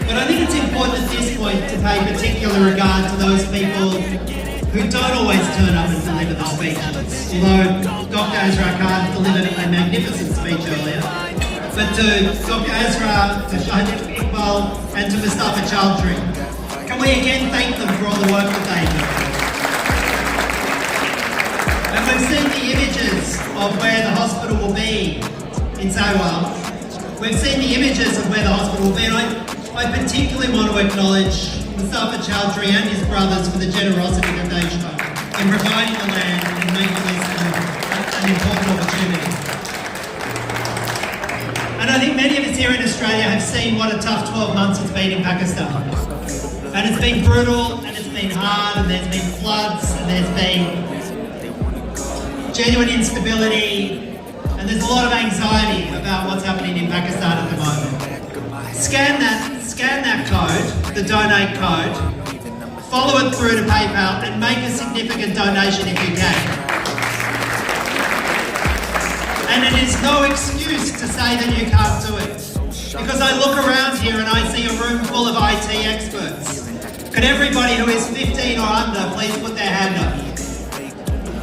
But I think it's important at this point to pay particular regard to those people who don't always turn up and deliver the speeches. Although Dr. Azra Khan delivered a magnificent speech earlier, but to Dr. Azra, to Shahid Iqbal, and to Mustafa Chowdhury, can we again thank them for all the work that they do? And we've seen the images of where the hospital will be in Sahiwal. We've seen the images of where the hospital will be, and I particularly want to acknowledge Mustafa Chowdhury and his brothers for the generosity that they show in providing the land and making this an important opportunity. And I think many of us here in Australia have seen what a tough 12 months it's been in Pakistan. And it's been brutal, and it's been hard, and there's been floods, and there's been genuine instability, and there's a lot of anxiety about what's happening in Pakistan at the moment. Scan that code, the donate code, follow it through to PayPal, and make a significant donation if you can. And it is no excuse to say that you can't do it. Because I look around here and I see a room full of IT experts. Could everybody who is 15 or under please put their hand up?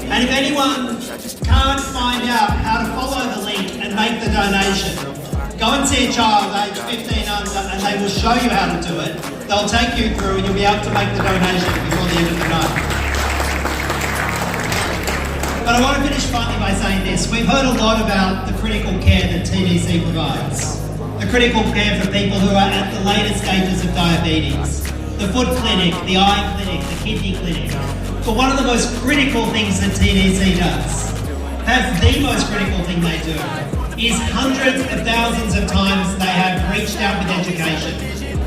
And if anyone can't find out how to follow the link and make the donation, go and see a child aged 15 under and they will show you how to do it. They'll take you through and you'll be able to make the donation before the end of the night. But I want to finish finally by saying this. We've heard a lot about the critical care that TDC provides. The critical care for people who are at the later stages of diabetes. The foot clinic, the eye clinic, the kidney clinic. But one of the most critical things that TDC does, perhaps the most critical thing they do, is hundreds of thousands of times they have reached out with education.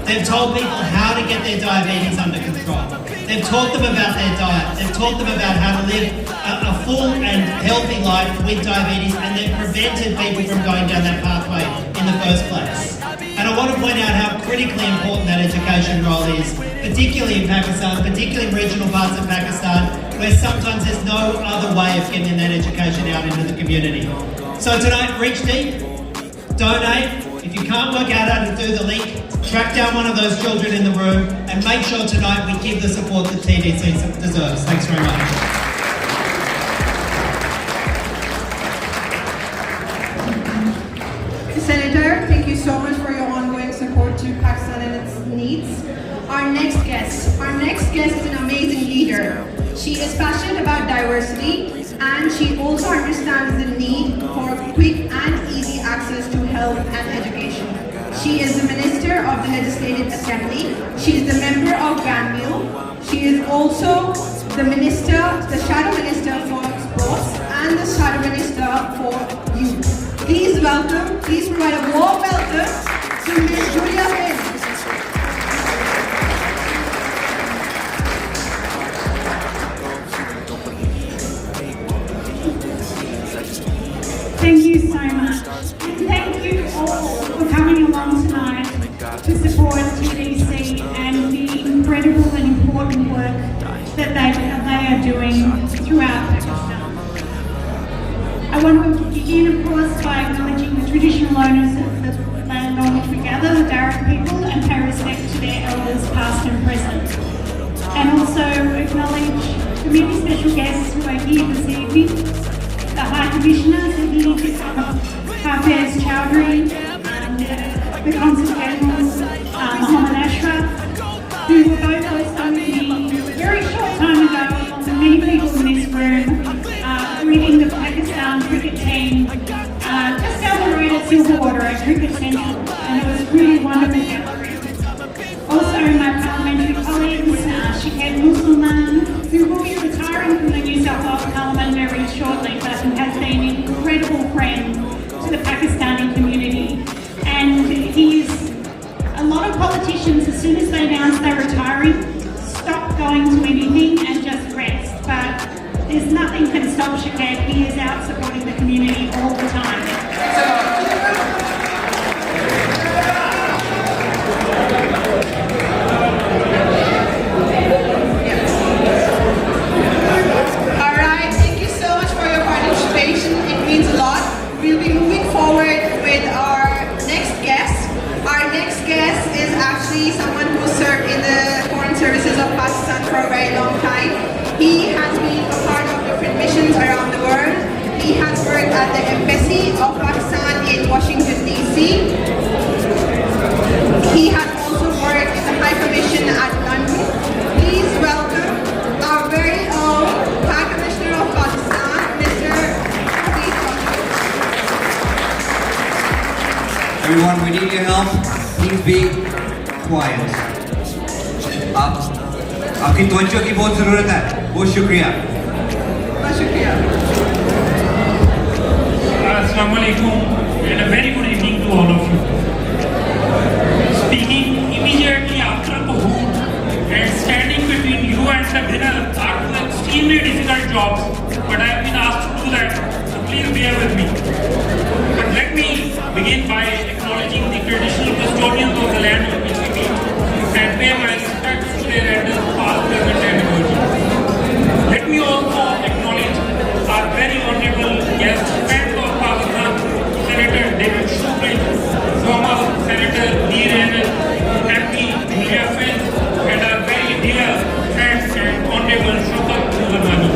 They've told people how to get their diabetes under control. They've taught them about their diet. They've taught them about how to live a full and healthy life with diabetes, and they've prevented people from going down that pathway in the first place. And I want to point out how critically important that education role is, particularly in Pakistan, particularly in regional parts of Pakistan, where sometimes there's no other way of getting that education out into the community. So tonight, reach deep, donate. If you can't work out how to do the link, track down one of those children in the room and make sure tonight we give the support that TDC deserves. Thanks very much. Senator, thank you so much for your ongoing support to Pakistan and its needs. Our next guest is an amazing leader. She is passionate about diversity and she also understands the need for quick and easy access to health and education. She is the Minister of the Legislative Assembly. She is the member of Granville. She is also the Shadow Minister for Sports and the Shadow Minister for Youth. Please provide a warm welcome to Ms. Julia Finn. Thank you so much. And thank you all for coming along tonight to support TDC and the incredible and important work that they are doing throughout Pakistan. I want to begin, of course, by acknowledging the traditional owners of the land on which we gather, the Diaries people, and pay respect to their elders past and present. And also acknowledge the many special guests who are here this evening. The High Commissioner, Hafez Chowdhury, the Consul General, Mohammed Ashraf, who were both also with me a very short time ago, along with many people in this room, reading the Pakistan cricket team just down the road at Silverwater at Cricket Central, and it was really wonderful gathering. Also, my parliamentary colleagues, Shiked Musliman, who will be retiring from the New South Wales Parliament very shortly, but who has been an incredible friend to the Pakistani community. And a lot of politicians, as soon as they announce they're retiring, stop going to anything and just rest. But there's nothing can stop Shiked. He is out supporting the community all the time. It means a lot. We'll be moving forward with our next guest. Our next guest is actually someone who served in the foreign services of Pakistan for a very long time. He has been a part of different missions around the world. He has worked at the Embassy of Pakistan in Washington, D.C. He has also worked in the High Commission at London. Please welcome our very own High Commissioner of Pakistan, Mr. Everyone, we need your help. Please be quiet. आपकी तवज्जो की बहुत ज़रूरत है. बहुत शुक्रिया. Assalamu alaikum and a very good evening to all of you. Speaking immediately after Kahut and standing between you and the dinner are two extremely difficult jobs, but I have been asked to do that, so please bear with me. But let me begin by acknowledging the traditional custodians of the land on which we meet and pay my respects to their elders past, present and emerging. Let me also acknowledge our very honorable guest, friend of Pakistan, Senator David Shukri, former Senator Deer MP Julia Finn, and our very dear friend and honorable Shafak Zulmani.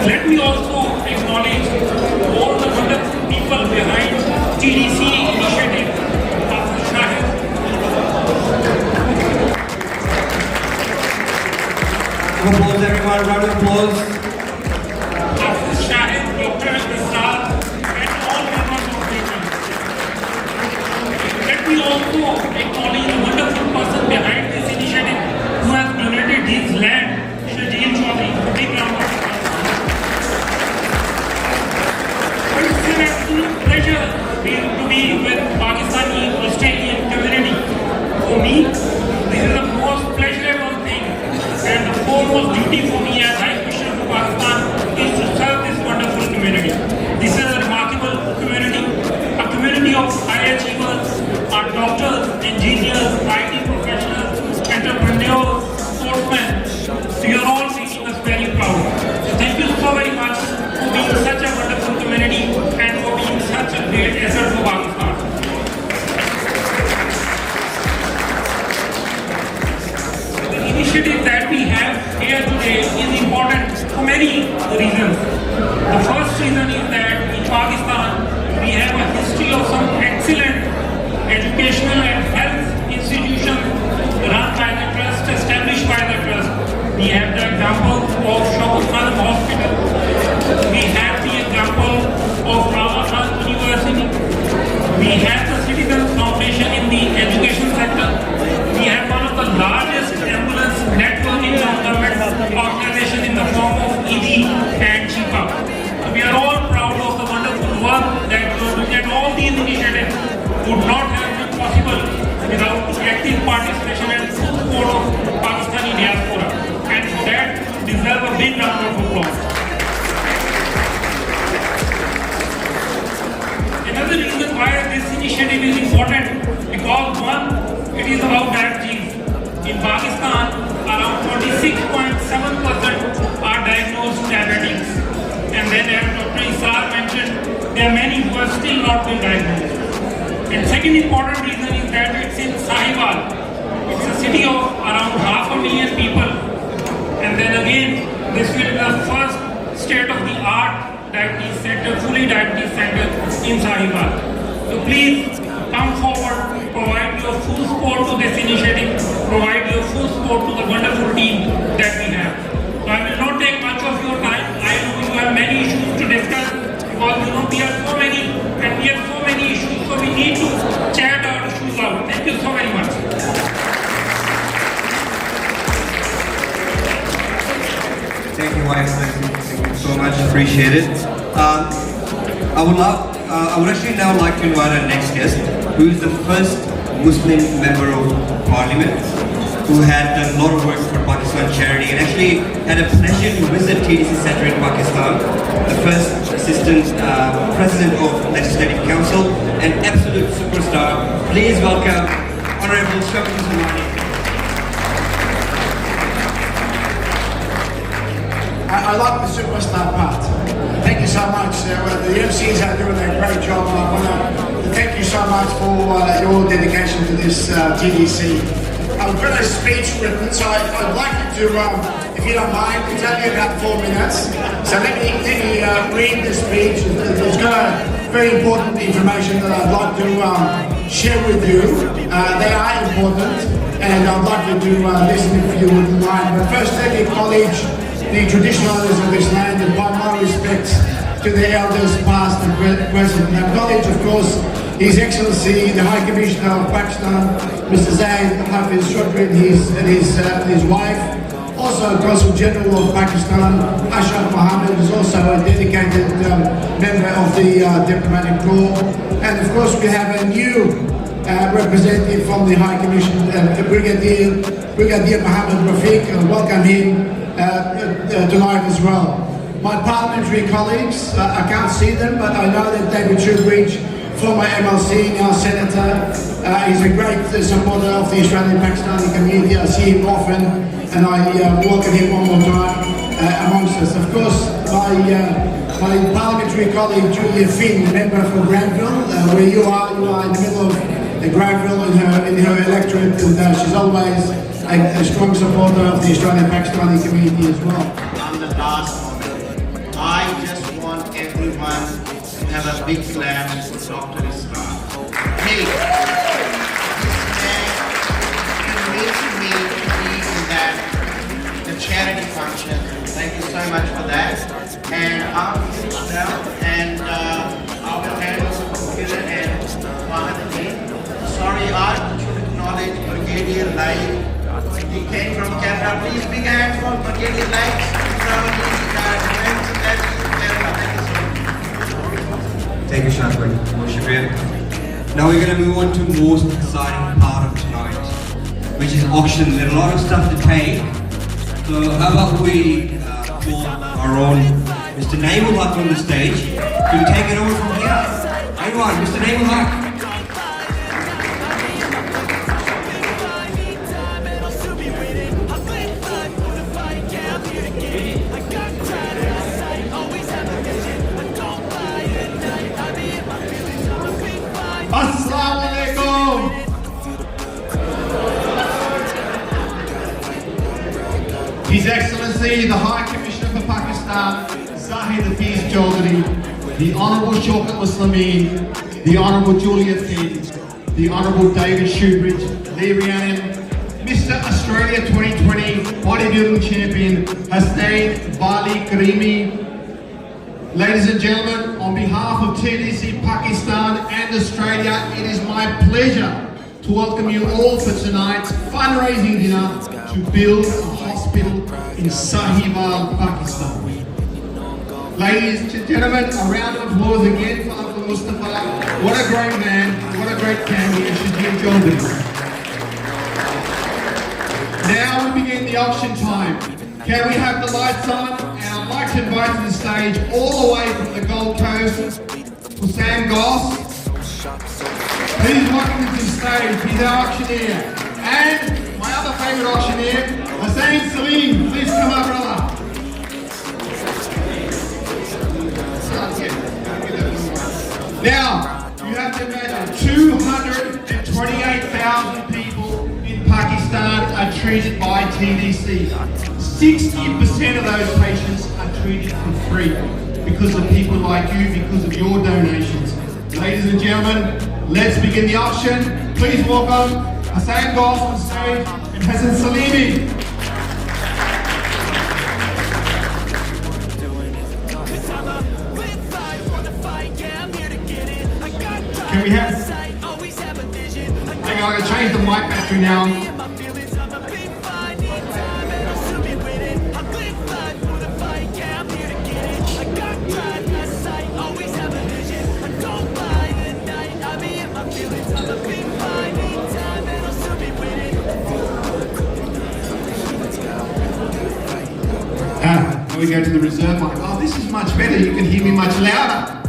Let me also acknowledge all the wonderful people behind TDC initiative. Applause, everyone. Round of applause. Shahid, Dr. Prasad, and all members of the team. Let me also acknowledge the wonderful person behind this initiative who has donated his land, Shajeel Chaudhary. Big round of applause. It's an absolute pleasure to be with Pakistani Australian community. For me, this is the most pleasurable thing and the foremost duty for me as High Commissioner for Pakistan is to serve this wonderful community. initiative that we have here today is important for many reasons. The first reason is that in Pakistan we have a history of some excellent educational and health institutions run by the trust, established by the trust. We have the example of Shaukat Khan Hospital. We have the example of Rawa Khan University. We have the Citizens Foundation in the education sector. We have one of the largest ambulance network in non-government organization in the form of ED and CHIPA. So we are all proud of the wonderful work that you are doing, and all these initiatives would not have been possible without the active participation and full support of Pakistani diaspora. And for that, deserve a big round of applause. Another reason why this initiative is important, because one, it is about diabetes. In Pakistan, around 46.7% are diagnosed diabetics. And then as Dr. Isar mentioned, there are many who are still not been diagnosed. And second important reason is that it's in Sahiwal. It's a city of around 500,000 people. And then again, this will be the first state-of-the-art diabetes center, fully diabetes center in Sahiwal. So please come forward, provide your full support to this initiative, provide your full support to the wonderful team that we have. So I will not take much of your time. I know you have many issues to discuss, because we are so many and we have so many issues, so we need to chat our issues out. Thank you so very much. Thank you, Vice President. Thank you so much. Appreciate it. I would actually now like to invite our next guest, who is the first Muslim member of Parliament, who had done a lot of work for Pakistan charity and actually had a pleasure to visit TDC Center in Pakistan, the first assistant president of Legislative Council, an absolute superstar. Please welcome Honorable Shaukat Khan. I like the superstar part. Thank you so much. The MCs are doing a great job. I want to thank you so much for your dedication to this TDC. I've got a speech written, so I'd like you to, if you don't mind, it's only about 4 minutes. So let me read the speech. It's got very important information that I'd like to share with you. They are important, and I'd like you to listen if you wouldn't mind. But first, let me acknowledge the traditional owners of this land and pay my respects to the elders past and present. And acknowledge, of course, His Excellency, the High Commissioner of Pakistan, Mr. Zaid Hafiz Shukri, and his wife. Also, Consul General of Pakistan, Ashraf Mohammed, is also a dedicated member of the Diplomatic Corps. And of course, we have a new representative from the High Commission, Brigadier Mohammed Rafiq, and welcome him tonight as well. My parliamentary colleagues, I can't see them, but I know that David Shoebridge, former MLC, now Senator, is a great supporter of the Australian Pakistani community. I see him often, and I welcome him one more time amongst us. Of course, my parliamentary colleague Julia Finn, member for Granville, where you are in the middle of Granville in her electorate, and she's always a strong supporter of the Australian Pakistani community as well. On the last moment, I just want everyone to have a big clap for Dr. Isra. Hey, this man convinced me to be in the charity function. Thank you so much for that. And I'm finished now, and I will hand over to Kiran and Mahadani. Sorry, I should acknowledge Brigadier Lai. He came from Canada. Please big hands for Brigadier Lights. Thank you, Shaukat. Now we're going to move on to the most exciting part of tonight, which is auction. There's a lot of stuff to take. So how about we call our own Mr. Naimul Haq on the stage to take it over from here. Anyone, Mr. Naimul Haq. His Excellency, the High Commissioner for Pakistan, Zahid Hafiz Chaudhry, the Honourable Shaukat Muslimeen, the Honourable Julia Thin, the Honourable David Shoebridge, Lee Rhiannon, Mr. Australia 2020 bodybuilding champion Hasnain Bali Karimi. Ladies and gentlemen, on behalf of TDC Pakistan and Australia, it is my pleasure to welcome you all for tonight's fundraising dinner to build a hospital in Sahiwal, Pakistan. Ladies and gentlemen, a round of applause again for Uncle Mustafa. What a great man, what a great family, and Shajib Chaudhry. Now we begin the auction time. Can we have the lights on? And I'd like to invite to the stage, all the way from the Gold Coast, Hussain Goss. Please welcome him to the stage. He's our auctioneer. And my other favourite auctioneer, Hussain Salim. Please come up, brother. Now, you have to imagine 228,000 people in Pakistan are treated by TDC. 60% of those patients are treated for free because of people like you, because of your donations. Ladies and gentlemen, let's begin the auction. Please welcome Hussain Goss on stage and Hassan Salimi. Can we have... Hang on, I'm going to change the mic battery now. Now we go to the reserve mic. Oh, this is much better. You can hear me much louder.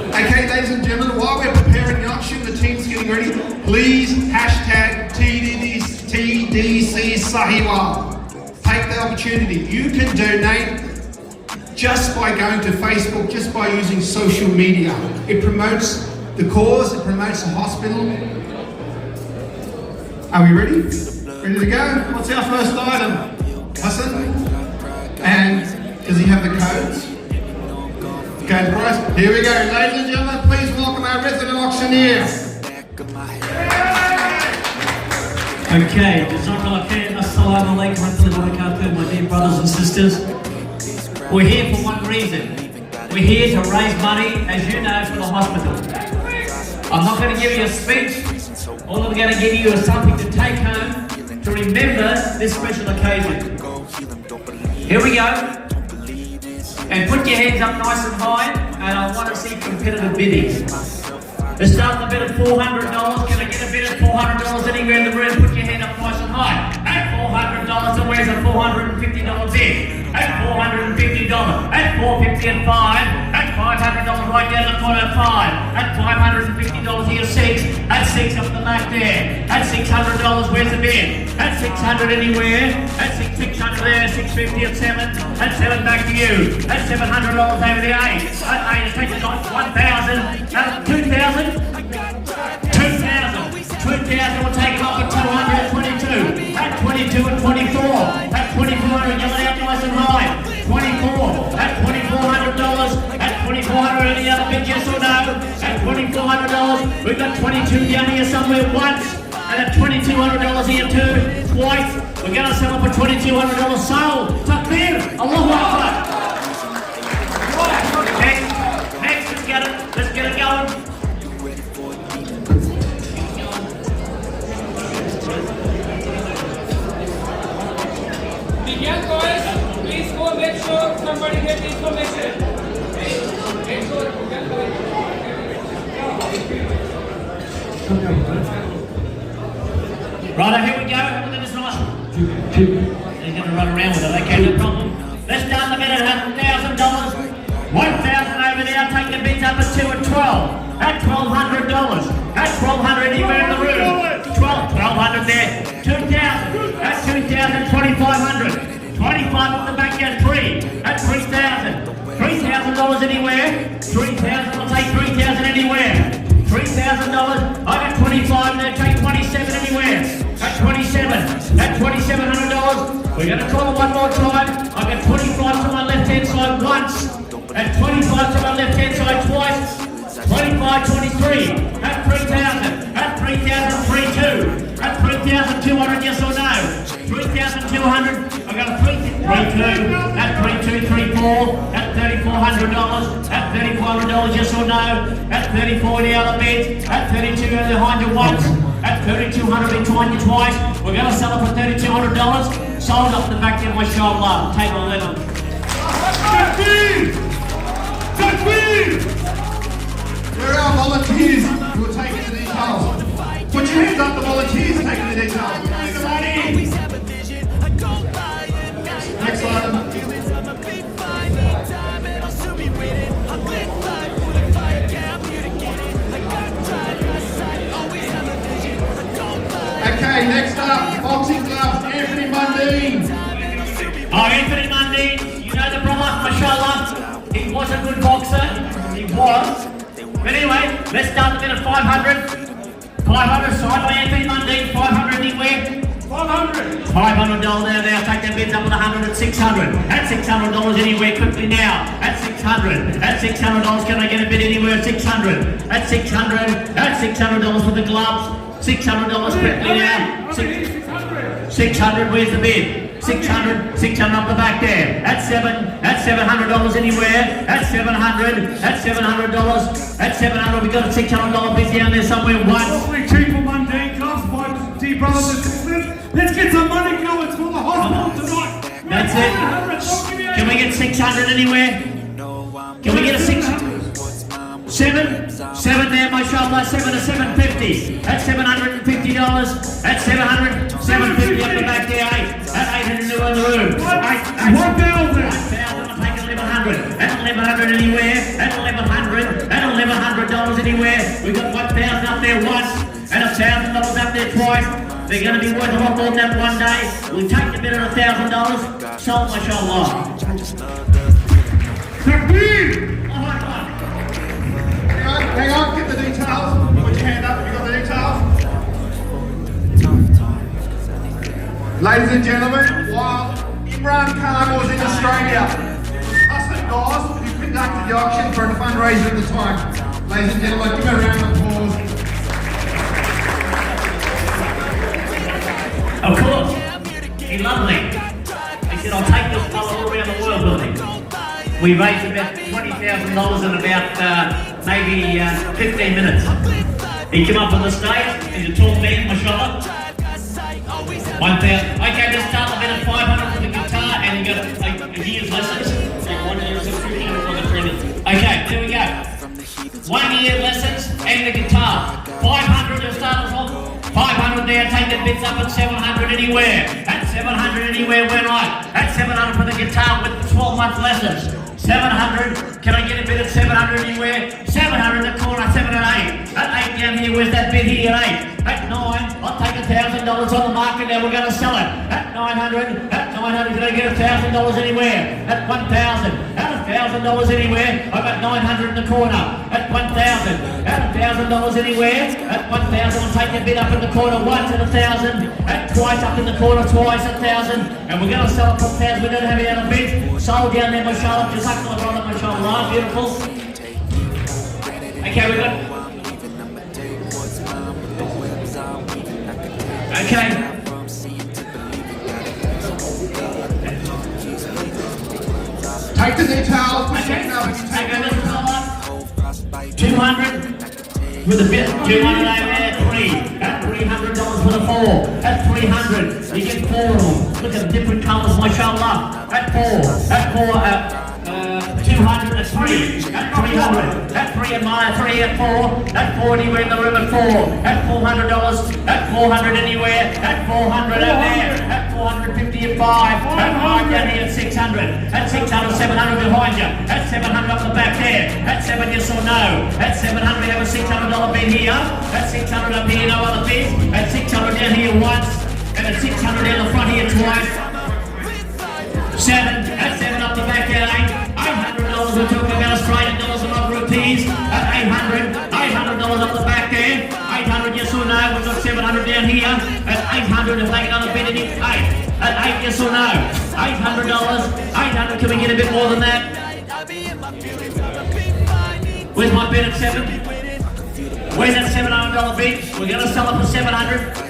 Okay, ladies and gentlemen, while we're preparing the auction, the team's getting ready. Please hashtag TDC Sahiwal. Take the opportunity. You can donate just by going to Facebook, just by using social media. It promotes the cause, it promotes the hospital. Are we ready? Ready to go? What's our first item? Hassan? And does he have the codes? Code price? Here we go. Ladies and gentlemen, please welcome our resident auctioneer. Okay, Jazakallah khair, assalamu alaikum wa rahmatullahi wa barakatuh, my dear brothers and sisters. We're here for one reason. We're here to raise money, as you know, for the hospital. I'm not going to give you a speech. All I'm going to give you is something to take home to remember this special occasion. Here we go. And put your hands up nice and high, and I want to see competitive bidding. Let's start with a bid of $400. Can I get a bid of $400 anywhere in the room? Put your hand up nice and high. At $400, and where's a $450 bid? At $450, at $450 and $5, at $500 right down the corner, $5, at $550 here, $6, at $6 up the back there, at $600, where's the bid? At $600 anywhere, at $600 there, $650 at $7, at $7 back to you, at $700 over the $8, at $8 take it off, $1,000, at $2,000, $2,000 will take it off at $222, at $22 and $24, at $2,400, yell it out nice and high, $24, at $2,400, at $2,400, any other bid, yes or no, at $2,400, we've got 22 down here somewhere once, and at $2,200 here too, twice, we're going to sell it for $2,200 sold, Takbir, Allahu Akbar. Next, let's get it going. The young boys, please go make sure somebody gets information. Make sure Right, here we go. Look at this nice. They're going to run around with it. Okay, no problem. Let's start the bid at $1,000. $1,000 over there. Take the bids up at 2 and 12. At $1,200. At $1,200 anywhere in the room. $1,200 there. $2,000. At $2,000. $2,500. $25 on the back end. 3. At $3,000. $3,000 anywhere. $3,000. I'll take $3,000 anywhere. $3,000. I got 25 there. Take 27 anywhere. At 27. at $2,700. We're going to call it one more time. I've got 25 to my left-hand side once, and 25 to my left-hand side twice. 25, 23, at 3,000, at 3,000, 32, at 3,200, yes or no? 3,200, I got a 32, at 32, 34, at $3,400, at $3,400, yes or no? At 34 the other bids, at 32 behind you once, at 3,200 behind you twice. We're going to sell it for $3,200, sold up the back there, mashallah, table 11. Where are our volunteers who are taking the details? Put your hands up, the volunteers taking the details. Next item. Okay, next up, boxing gloves, Anthony Mundine. Oh, Anthony Mundine, you know the brother, mashallah. He was a good boxer, he was. But anyway, let's start the bid at 500. 500, signed by Anthony Mundine, 500 anywhere. 500. $500 now, take their bids up at 100 at 600. At $600 anywhere quickly now. At 600. At $600, can I get a bid anywhere at 600? At 600. At $600 for the gloves. $600 quickly now. 600, where's the bid? 600, 600 up the back there. At $700 anywhere. At $700, at $700, at $700. We got a $600 bid down there somewhere once. Cheap for Mundine gloves, my dear brothers and sisters. Let's get some money going for the hospital tonight. That's it. Can we get 600 anywhere? Can we get a 600? 7 there, mashallah, 7 to 750. At $750. At 700, 750 up the back there, 8. At 800 in the room. 1,000. I'll take 1,100. At 1,100 anywhere. At 1,100. At $1,100 anywhere. We've got 1,000 up there once. And $1,000 up there twice. They're going to be worth a lot more than that one day. We'll take the bid at $1,000. Sold, mashallah. Hang on, get the details. Put your hand up if you got the details. Ladies and gentlemen, while Imran Khan was in Australia, us at Dawes, we conducted the auction for a fundraiser at the time. Ladies and gentlemen, give a round of applause. Of course, he's lovely. He said, I'll take this fella all around the world with me. We raised about $20,000 in about maybe 15 minutes. He came up on the stage, he's a tall man, mashallah. 1,000. Okay, let's start the bid at 500 for the guitar, and you got a year's lessons. 1 year subscription for the credit. Okay, there we go. 1 year lessons and the guitar. 500 to start us off. 500 there, take the bids up at 700 anywhere. At 700 anywhere, we're right. At 700 for the guitar with 12-month lessons. 700, can I get a bid at 700 anywhere? 700 in the corner, 7 and 8. At 8 down here, where's that bid here at 8? At 9, I'll take $1,000 on the market now, we're going to sell it. At 900, can I get $1,000 anywhere? At 1,000, at $1,000 anywhere, I've got 900 in the corner. At 1,000, at $1,000 anywhere? At 1,000, I'll take the bid up in the corner once at 1,000. At twice up in the corner, twice at 1,000. And we're going to sell it for 1,000, we don't have any other bids. Sold down there, mashallah, jazakallah brother, mashallah, beautiful. Okay, we got... Okay. Take the details. Okay, 200 with a bid, 200 over there, 3. At $300 for the 4. At 300, you get 4 of them. Look at the different colours, mashallah. At 4, 200 at 3, at 300, at 3 at mine, 3 at 4, at 4 anywhere in the room at 4, at $400, at 400 anywhere, at 400 out there, at 450 at 5, at 5 down here at 600, at 600, 700 behind you, at 700 up the back there, at 7 yes or no, at 700 we have a $600 bid here, at 600 up here no other bids, at 600 down here once, and at 600 down the front here twice, 7, at 7 up the back there, 8, $800 we're talking about Australian dollars and not rupees, at $800 up the back there, 800 yes or no, we've got 700 down here, at 800 if they get another bid any? 8. At 8, yes or no? $800. 800. Can we get a bit more than that? Where's my bid at 7? Where's that $700 bid? We're going to sell it for 700.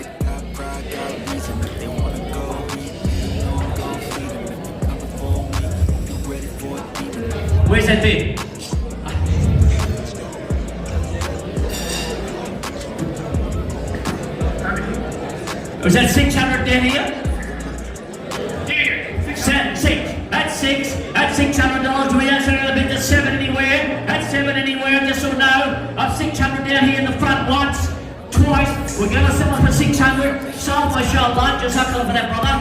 Where's that bid? Was that 600 down here? Six. That's 6. That's $600. Do we answer another bid to 7 anywhere? That's 7 anywhere, yes or no? I've 600 down here in the front once, twice. We're going to sell it for 600. Sold my show lunch. Just up for that, brother.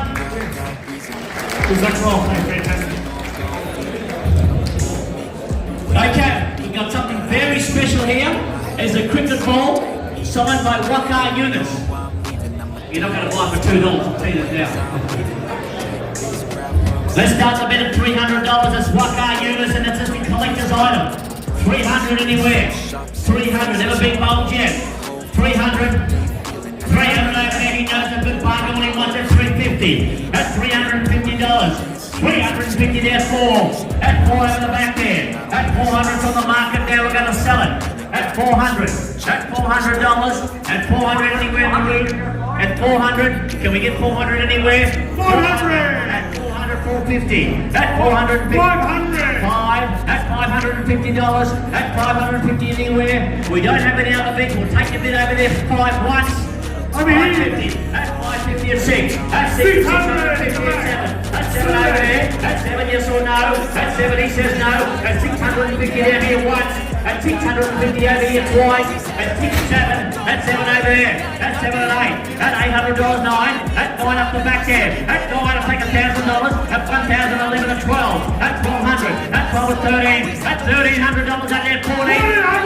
Okay, we've got something very special here. It's a cricket ball signed by Waqar Yunus. You're not going to buy it for $2, I'll tell you that now. Let's start the bid at $300. It's Waqar Yunus and it's just a collector's item. 300 anywhere. 300, never been bowled yet. 300. 300 over there, he knows a good bargain when he wants it. 350. That's $350. 350 there, 4. At 4 over the back there. At 400 from the market there, we're going to sell it. At 400. At $400. At 400 anywhere in the room. At 400. Can we get 400 anywhere? 400. At 400, 450. At 450. 500. 5. At $550. At 550 anywhere. We don't have any other bids. We'll take a bid over there. 5 once. 550. At 550 at 6. At 6. 650 at 7. At 7 over there. At 7, yes or no? At 7, he says no. At 650 down here once. At 650 over here twice. At 6, 7. At 7 over there. At 7 and 8. At $800, 9. At 9 up the back there. At 9, I'll take $1,000. At 1,000, 11 and 12. At 1,200. At 12 and 13. At $1,300 out there, 14.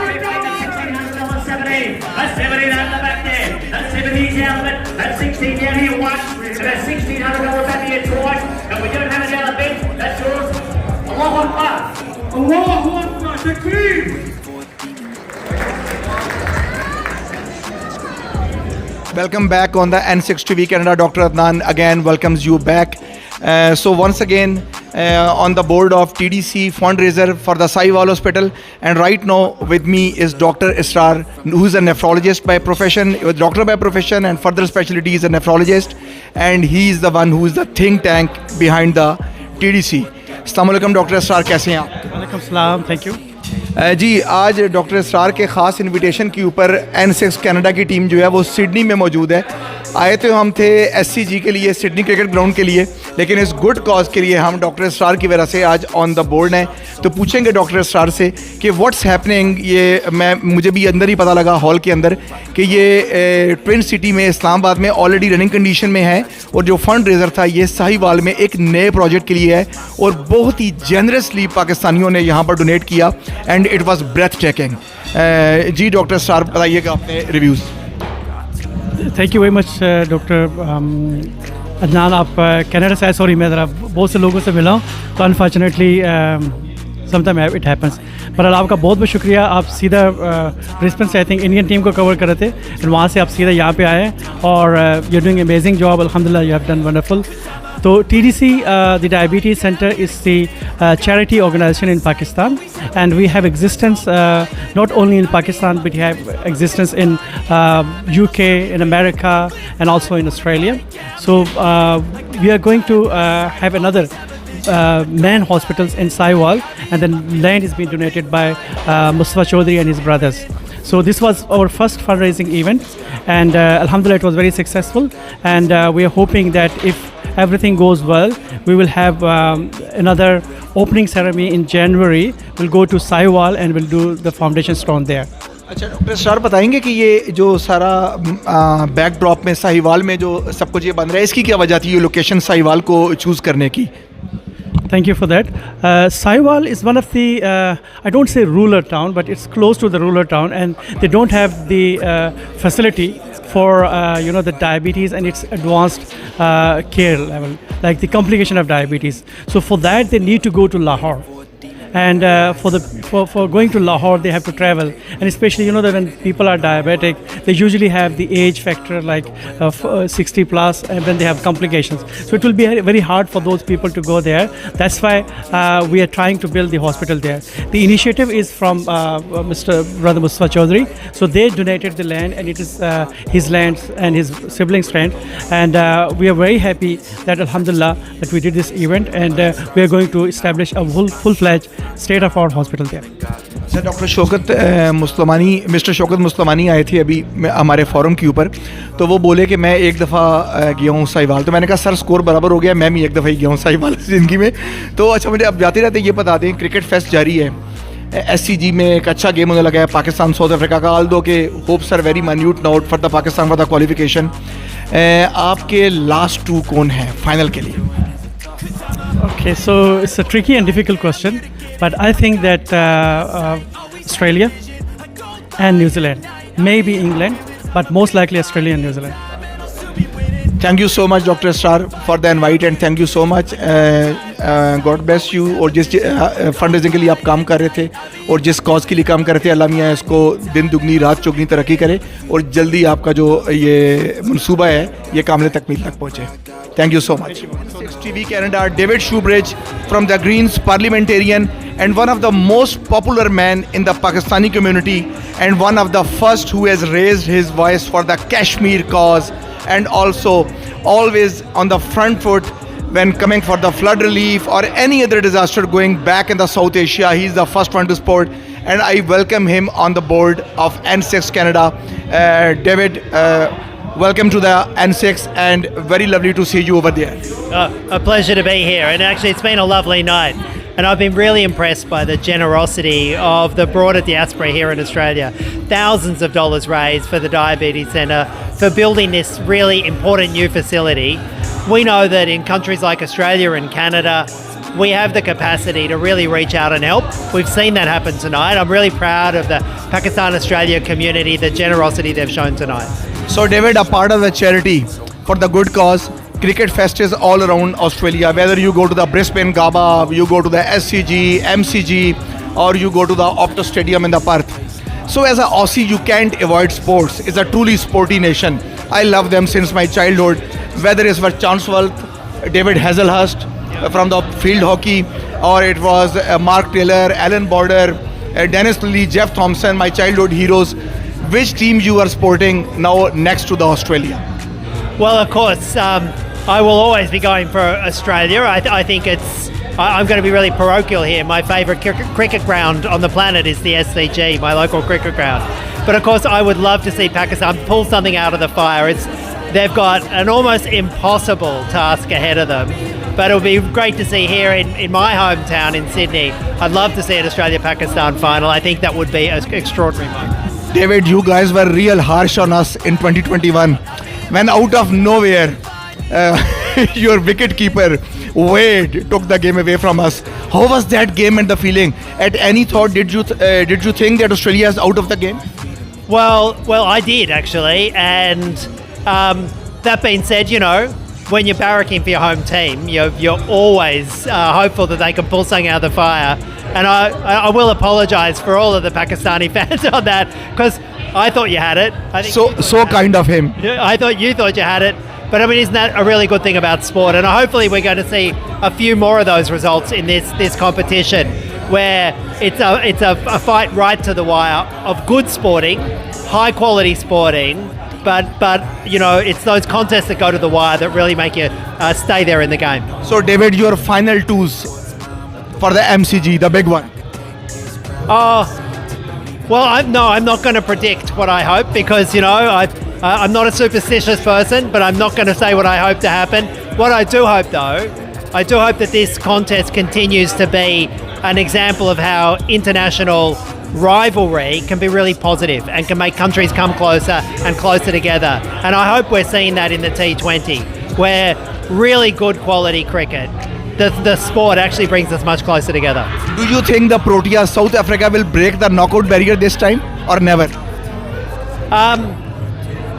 That's 17 over the back there. That's 17 out of it. That's 16 down here once. And that's $1,600 up here twice. And we don't have any other bid. That's yours. Allahu Akbar. Allahu Akbar. Takbir. Welcome back on the N6 TV Canada. Dr. Adnan again welcomes you back. So once again on the board of TDC fundraiser for the Sahiwal Hospital, and right now with me is Dr. Israr, who is a nephrologist by profession, doctor by profession, and further specialty is a nephrologist, and he is the one who is the think tank behind the TDC. अस्सलाम वालेकुम doctor इसरार, कैसे हैं आप? वालेकुम सलाम, thank you जी। आज doctor इसरार के ख़ास इनविटेशन के ऊपर N6 कनाडा की टीम जो है वो सिडनी में मौजूद है। आए तो हम थे SCG के लिए, सिडनी क्रिकेट ग्राउंड के लिए, लेकिन इस गुड कॉज के लिए हम डॉक्टर इसरार की वजह से आज ऑन द बोर्ड हैं। तो पूछेंगे डॉक्टर इसरार से कि व्हाट्स हैपनिंग। ये मुझे भी अंदर ही पता लगा हॉल के अंदर कि ये ट्विन सिटी में इस्लामाबाद में ऑलरेडी रनिंग कंडीशन में है, और जो फंड रेजर था ये साहिवाल में एक नए प्रोजेक्ट के लिए है, और बहुत ही जेनरसली पाकिस्तानियों ने यहाँ पर डोनेट किया and it was breathtaking. जी डॉक्टर इसरार, बताइएगा अपने reviews. Thank you very much doctor Adnan. आप कनाडा से आए, सॉरी मैं ज़रा बहुत से लोगों से मिला हूँ, तो अनफॉर्चुनेटली समटाइम इट हैपन्स। पर आपका बहुत बहुत शुक्रिया। आप सीधा ब्रिस्बेन से आई थिंक इंडियन टीम को कवर कर रहे थे, एंड वहाँ से आप सीधा यहाँ पे आए, और you are doing amazing job, अल्हम्दुलिल्लाह, you have done wonderful. So TDC, the Diabetes Center, is the charity organization in Pakistan, and we have existence not only in Pakistan, but we have existence in UK, in America, and also in Australia. So we are going to have another main hospitals in Sahiwal, and then land is being donated by Mustafa Chaudhry and his brothers. So this was our first fundraising event, and alhamdulillah it was very successful, and we are hoping that if everything goes well, we will have another opening ceremony in January. We'll go to Sahiwal and we'll do the foundation stone there. अच्छा doctor sir, बताएंगे कि ये जो सारा backdrop में साहिवाल में जो सब कुछ ये बन रहा है, इसकी क्या वजह थी ये लोकेशन साहिवाल को चूज़ करने की? Thank you for that. Sahiwal is one of the, I don't say rural town, but it's close to the rural town, and they don't have the facility for the diabetes and its advanced care level, like the complication of diabetes. So for that they need to go to Lahore, and for going to Lahore they have to travel, and especially that when people are diabetic, they usually have the age factor like 60 plus, and then they have complications. So it will be very hard for those people to go there. That's why we are trying to build the hospital there. The initiative is from Mr. Brother Mustafa Chaudhary. So they donated the land, and it is his land and his siblings' land, and we are very happy that Alhamdulillah that we did this event, and we are going to establish a full-fledged state-of-art hospital there. Sir doctor Shaukat Muslamani mister Shaukat Muslamani आए थे अभी हमारे forum के ऊपर, तो वो बोले कि मैं एक दफ़ा गया हूँ साहिवाल, तो मैंने कहा सर स्कोर बराबर हो गया, मैं भी एक दफ़ा ही गया हूँ साहिवाल ज़िंदगी में। तो अच्छा मुझे अब जाते रहते ये बता दें, क्रिकेट फेस्ट जारी है, SCG में एक अच्छा गेम होने लगा है पाकिस्तान साउथ अफ्रीका का, ऑल दो के hopes are very minute nought for the Pakistan for the qualification. आपके लास्ट 2 कौन हैं फाइनल के लिए? Okay, so it's a tricky and difficult question, but I think that Australia and New Zealand, maybe England, but most likely Australia and New Zealand. Thank you so much doctor star for the invite, and thank you so much, God bless you. और जिस fund raising के लिए आप काम कर रहे थे और जिस कॉज के लिए काम कर रहे थे, अल्लाह मियाँ इसको दिन दुगनी रात चौगनी तरक्की करे, और जल्दी आपका जो ये मनसूबा है ये कामले तकमील तक पहुँचे। Thank you so much. TV Canada, David Shoebridge from the Greens parliamentarian and one of the most popular men in the Pakistani community, and one of the first who has raised his voice for the Kashmir cause, and also always on the front foot when coming for the flood relief or any other disaster going back in the South Asia. He's the first one to support, and I welcome him on the board of N6 Canada. David, welcome to the N6, and very lovely to see you over there. A pleasure to be here, and actually it's been a lovely night, and I've been really impressed by the generosity of the broader diaspora here in Australia. Thousands of dollars raised for the Diabetes Centre for building this really important new facility. We know that in countries like Australia and Canada, we have the capacity to really reach out and help. We've seen that happen tonight. I'm really proud of the Pakistan-Australia community, the generosity they've shown tonight. So David, a part of the charity for the good cause, cricket fest is all around Australia, whether you go to the Brisbane Gabba, you go to the SCG, MCG, or you go to the Optus Stadium in the Perth. So as an Aussie, you can't avoid sports. It's a truly sporty nation. I love them since my childhood, whether it's for Chancellworth, David Hazelhurst from the field hockey, or it was Mark Taylor, Alan Border, Dennis Lilly, Jeff Thompson, my childhood heroes. Which team you are supporting now next to the Australia? Well, of course, I will always be going for Australia. I think I'm going to be really parochial here. My favourite cricket ground on the planet is the SCG, my local cricket ground. But of course, I would love to see Pakistan pull something out of the fire. They've got an almost impossible task ahead of them. But it'll be great to see here in my hometown in Sydney. I'd love to see an Australia-Pakistan final. I think that would be an extraordinary moment. David, you guys were real harsh on us in 2021 when out of nowhere your wicket keeper Wade took the game away from us. How was that game and the feeling? At any thought did you think that Australia is out of the game? Well, I did actually, and that being said, when you're barracking for your home team, you're always hopeful that they can pull something out of the fire. And I will apologise for all of the Pakistani fans on that, because I thought you had it. I think so kind of him. I thought you had it. But I mean, isn't that a really good thing about sport? And hopefully we're going to see a few more of those results in this competition, where it's a fight right to the wire of good sporting, high quality sporting. But it's those contests that go to the wire that really make you stay there in the game. So David, your final twos for the MCG, the big one. Well, I'm not going to predict what I hope, because I'm not a superstitious person, but I'm not going to say what I hope to happen. What I do hope, though, that this contest continues to be an example of how international rivalry can be really positive and can make countries come closer and closer together. And I hope we're seeing that in the T20, where really good quality cricket, the sport actually brings us much closer together. Do you think the Proteas South Africa will break the knockout barrier this time, or never?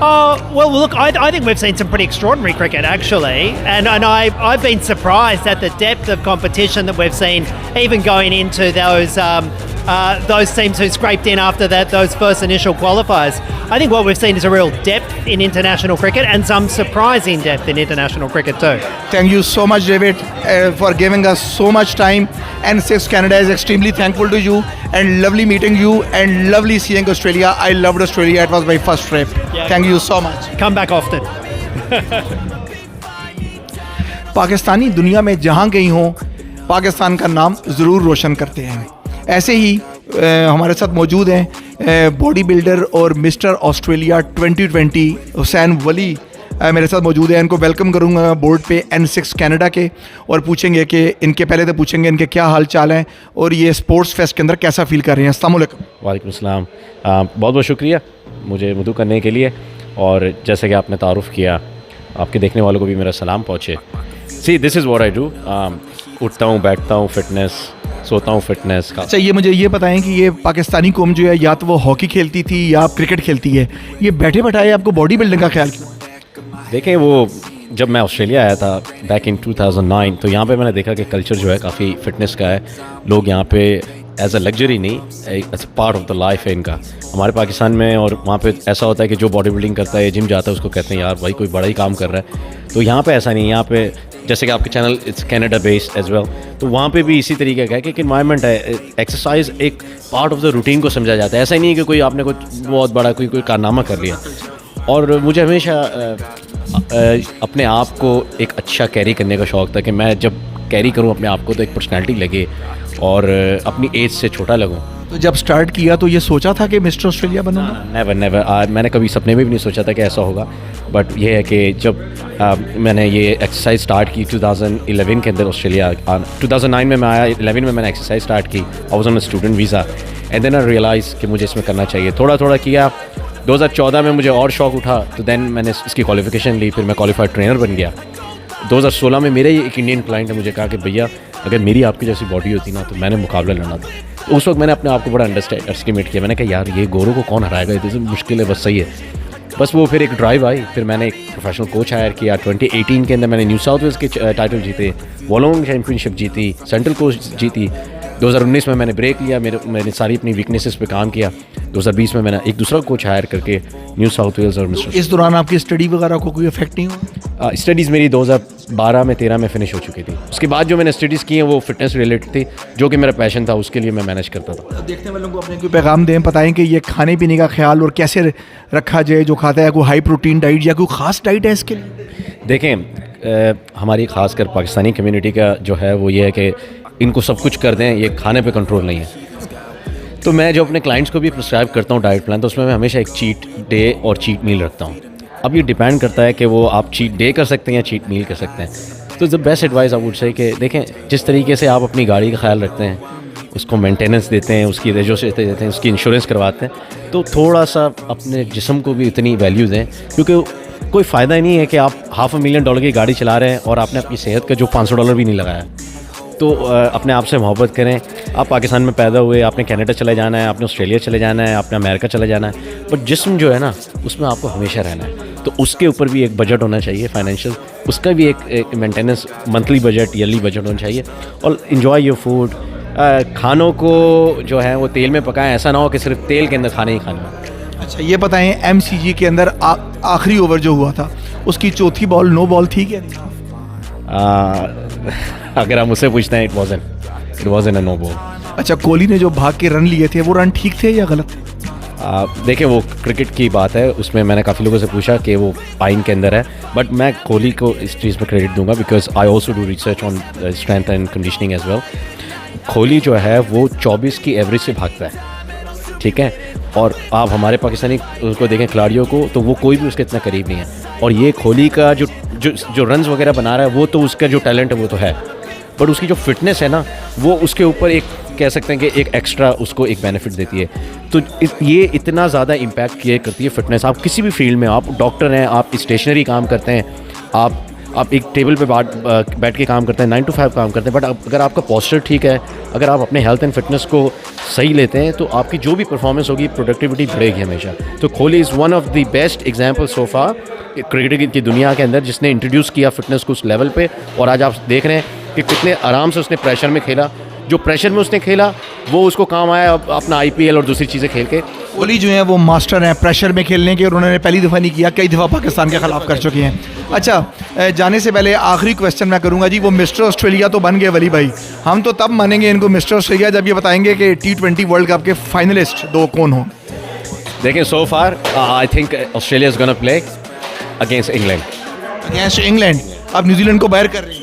Oh, well, look, I think we've seen some pretty extraordinary cricket, actually. And I've been surprised at the depth of competition that we've seen, even going into those teams who scraped in after those first initial qualifiers. I think what we've seen is a real depth in international cricket and some surprising depth in international cricket too. Thank you so much, David, for giving us so much time. N6 Canada is extremely thankful to you, and lovely meeting you and lovely seeing Australia. I loved Australia. It was my first trip. Yeah. Thank you so much. Come back often. Pakistani दुनिया में जहाँ कहीं हो, पाकिस्तान का नाम ज़रूर रोशन करते हैं। ऐसे ही हमारे साथ मौजूद हैं बॉडी बिल्डर और मिस्टर ऑस्ट्रेलिया 2020 हुसैन वली मेरे साथ मौजूद है। इनको वेलकम करूंगा बोर्ड पे N6 कनाडा के, और पूछेंगे कि इनके पहले तो पूछेंगे इनके क्या हाल चाल हैं और ये स्पोर्ट्स फेस्ट के अंदर कैसा फील कर रहे हैं। अस्सलाम वालेकुम। वालेकुम अस्सलाम। बहुत बहुत शुक्रिया मुझे मदू करने के लिए, और जैसे कि आपने तारुफ़ किया, आपके देखने वालों को भी मेरा सलाम पहुँचे। See this is what I do. उठता हूँ, बैठता हूँ, फिटनेस, सोता हूँ, फिटनेस। अच्छा, ये मुझे ये बताएं कि ये पाकिस्तानी कौम जो है या तो वो हॉकी खेलती थी या क्रिकेट खेलती है, ये बैठे बैठाए आपको बॉडी बिल्डिंग का ख्याल क्यों? देखें, वो जब मैं ऑस्ट्रेलिया आया था बैक इन 2009, तो यहाँ पे मैंने देखा कि कल्चर जो है काफ़ी फिटनेस का है। लोग यहाँ पे एज अ लग्जरी नहीं, as a part of the life है इनका। हमारे पाकिस्तान में और वहाँ पे ऐसा होता है कि जो बॉडी बिल्डिंग करता है, जिम जाता है, उसको कहते हैं यार भाई कोई बड़ा ही काम कर रहा है। तो यहाँ पे ऐसा नहीं है। यहाँ पे जैसे कि आपके channel it's Canada based as well, तो वहाँ पे भी इसी तरीके का है कि इन्वायरमेंट है। एक्सरसाइज एक पार्ट ऑफ द रूटीन को समझा जाता है। ऐसा ही नहीं है कि कोई आपने कुछ बहुत बड़ा कोई कारनामा कर लिया। और मुझे हमेशा अपने आप को एक अच्छा कैरी करने का शौक़ था कि मैं जब कैरी करूं अपने आप को तो एक पर्सनैलिटी लगे और अपनी एज से छोटा लगूं। तो जब स्टार्ट किया तो ये सोचा था कि मिस्टर ऑस्ट्रेलिया बनूंगा? नेवर। मैंने कभी सपने में भी नहीं सोचा था कि ऐसा होगा। बट ये है कि जब मैंने ये एक्सरसाइज स्टार्ट की 2011 के अंदर ऑस्ट्रेलिया, 2009 में मैं आया, 11 में मैंने एक्सरसाइज स्टार्ट की। I was on a student visa and then I realize कि मुझे इसमें करना चाहिए। थोड़ा थोड़ा किया। 2014 में मुझे और शौक़ उठा, तो देन मैंने इसकी क्वालिफ़िकेशन ली, फिर मैं क्वालिफाइड ट्रेनर बन गया। 2016 में मेरे ही एक इंडियन क्लाइंट ने मुझे कहा कि भैया अगर मेरी आपकी जैसी बॉडी होती ना तो मैंने मुकाबला लड़ना था। तो उस वक्त मैंने अपने आप को बड़ा एस्टिमेट किया। मैंने कहा यार ये गोरों को कौन हराएगा, इतनी मुश्किल है, बस सही है। बस वो फिर एक ड्राइव आई। फिर मैंने एक प्रोफेशनल कोच हायर किया। 2018 के अंदर मैंने न्यू साउथ वेल्स के टाइटल जीते, वॉलोंग चैम्पियनशिप जीती, सेंट्रल कोस्ट जीती। 2019 में मैंने ब्रेक लिया, मैंने सारी अपनी वीकनेसेस पे काम किया। 2020 में मैंने एक दूसरा कोच हायर करके न्यू साउथ वेल्स और मिस्टर। इस दौरान आपकी स्टडी वगैरह को कोई इफेक्ट नहीं हुआ? स्टडीज़ मेरी 2012 में 13 में फिनिश हो चुकी थी। उसके बाद जो मैंने स्टडीज़ की हैं वो फिटनेस रिलेटेड थी, जो कि मेरा पैशन था, उसके लिए मैं मैनेज करता था। देखने वालों को अपने कोई पैगाम दें, बताएं कि ये खाने पीने का ख्याल और कैसे रखा जाए जो खाता है, कोई हाई प्रोटीन डाइट या कोई ख़ास डाइट है इसके लिए? देखें, हमारी ख़ासकर पाकिस्तानी कम्युनिटी का जो है वो ये है कि इनको सब कुछ कर दें, ये खाने पे कंट्रोल नहीं है। तो मैं जो अपने क्लाइंट्स को भी प्रिस्क्राइब करता हूँ डाइट प्लान, तो उसमें मैं हमेशा एक चीट डे और चीट मील रखता हूँ। अब ये डिपेंड करता है कि वो आप चीट डे कर सकते हैं या चीट मील कर सकते हैं। तो the best advice I would say कि देखें, जिस तरीके से आप अपनी गाड़ी का ख्याल रखते हैं, उसको मेंटेनेंस देते हैं, उसकी रजिस्ट्रेशन देते हैं, उसकी इंश्योरेंस करवाते हैं, तो थोड़ा सा अपने जिस्म को भी इतनी वैल्यू दें। क्योंकि कोई फ़ायदा नहीं है कि आप $500,000 की गाड़ी चला रहे हैं और आपने अपनी सेहत का जो $500 भी नहीं लगाया। तो अपने आप से मोहब्बत करें। आप पाकिस्तान में पैदा हुए, आपने कनाडा चले जाना है, आपने ऑस्ट्रेलिया चले जाना है, आपने अमेरिका चले जाना है, बट जिस्म जो है ना उसमें आपको हमेशा रहना है। तो उसके ऊपर भी एक बजट होना चाहिए फाइनेंशियल, उसका भी एक maintenance, monthly budget, yearly budget होना चाहिए। और इन्जॉय योर फूड। खानों को जो है वो तेल में पकाएं, ऐसा ना हो कि सिर्फ तेल के अंदर खाने ही खाने। अच्छा, ये बताएं MCG के अंदर आखिरी ओवर जो हुआ था उसकी चौथी बॉल नो बॉल थी क्या? अगर आप मुझसे पूछते हैं, इट वाज़न अ नो बॉल। अच्छा, कोहली ने जो भाग के रन लिए थे वो रन ठीक थे या गलत थे? देखिए, वो क्रिकेट की बात है, उसमें मैंने काफ़ी लोगों से पूछा कि वो पाइन के अंदर है, बट मैं कोहली को इस चीज़ में क्रेडिट दूंगा because I also do research on strength and conditioning as well. Kohli जो है वो 24 की एवरेज से भागता है, ठीक है। और आप हमारे पाकिस्तानी को देखें खिलाड़ियों को, तो वो कोई भी उसके इतना करीब नहीं है। और ये कोहली का जो रन्स वगैरह बना रहा है, वो तो उसका जो टैलेंट है वो तो है, बट उसकी जो फिटनेस है ना, वो उसके ऊपर एक कह सकते हैं कि एक एक्स्ट्रा उसको एक बेनिफिट देती है। तो ये इतना ज़्यादा इम्पैक्ट किए करती है फिटनेस। आप किसी भी फील्ड में, आप डॉक्टर हैं, आप स्टेशनरी काम करते हैं, आप आप एक टेबल पे बैठ के काम करते हैं, 9 to 5 काम करते हैं, बट अगर आपका पोस्चर ठीक है, अगर आप अपने हेल्थ एंड फिटनेस को सही लेते हैं तो आपकी जो भी परफॉर्मेंस होगी, प्रोडक्टिविटी बढ़ेगी हमेशा। तो Kohli is one of the best example so far cricket की दुनिया के अंदर, जिसने इंट्रोड्यूस किया फिटनेस को उस लेवल पे। और आज आप देख रहे हैं कि कितने आराम से उसने प्रेशर में खेला, जो प्रेशर में उसने खेला वो उसको काम आया अपना IPL और दूसरी चीज़ें खेल के। कोहली जो है वो मास्टर हैं प्रेशर में खेलने के, और उन्होंने पहली दफ़ा नहीं किया, कई दफ़ा पाकिस्तान के ख़िलाफ़ कर चुके हैं। अच्छा, जाने से पहले आखिरी क्वेश्चन मैं करूँगा जी, वो मिस्टर ऑस्ट्रेलिया तो बन गए वली भाई, हम तो तब मानेंगे इनको मिस्टर ऑस्ट्रेलिया जब ये बताएंगे कि T20 वर्ल्ड कप के फाइनलिस्ट 2 कौन हो। देखिए so far I think Australia is gonna play against England. Against England आप न्यूजीलैंड को बाहर कर रहे हैं?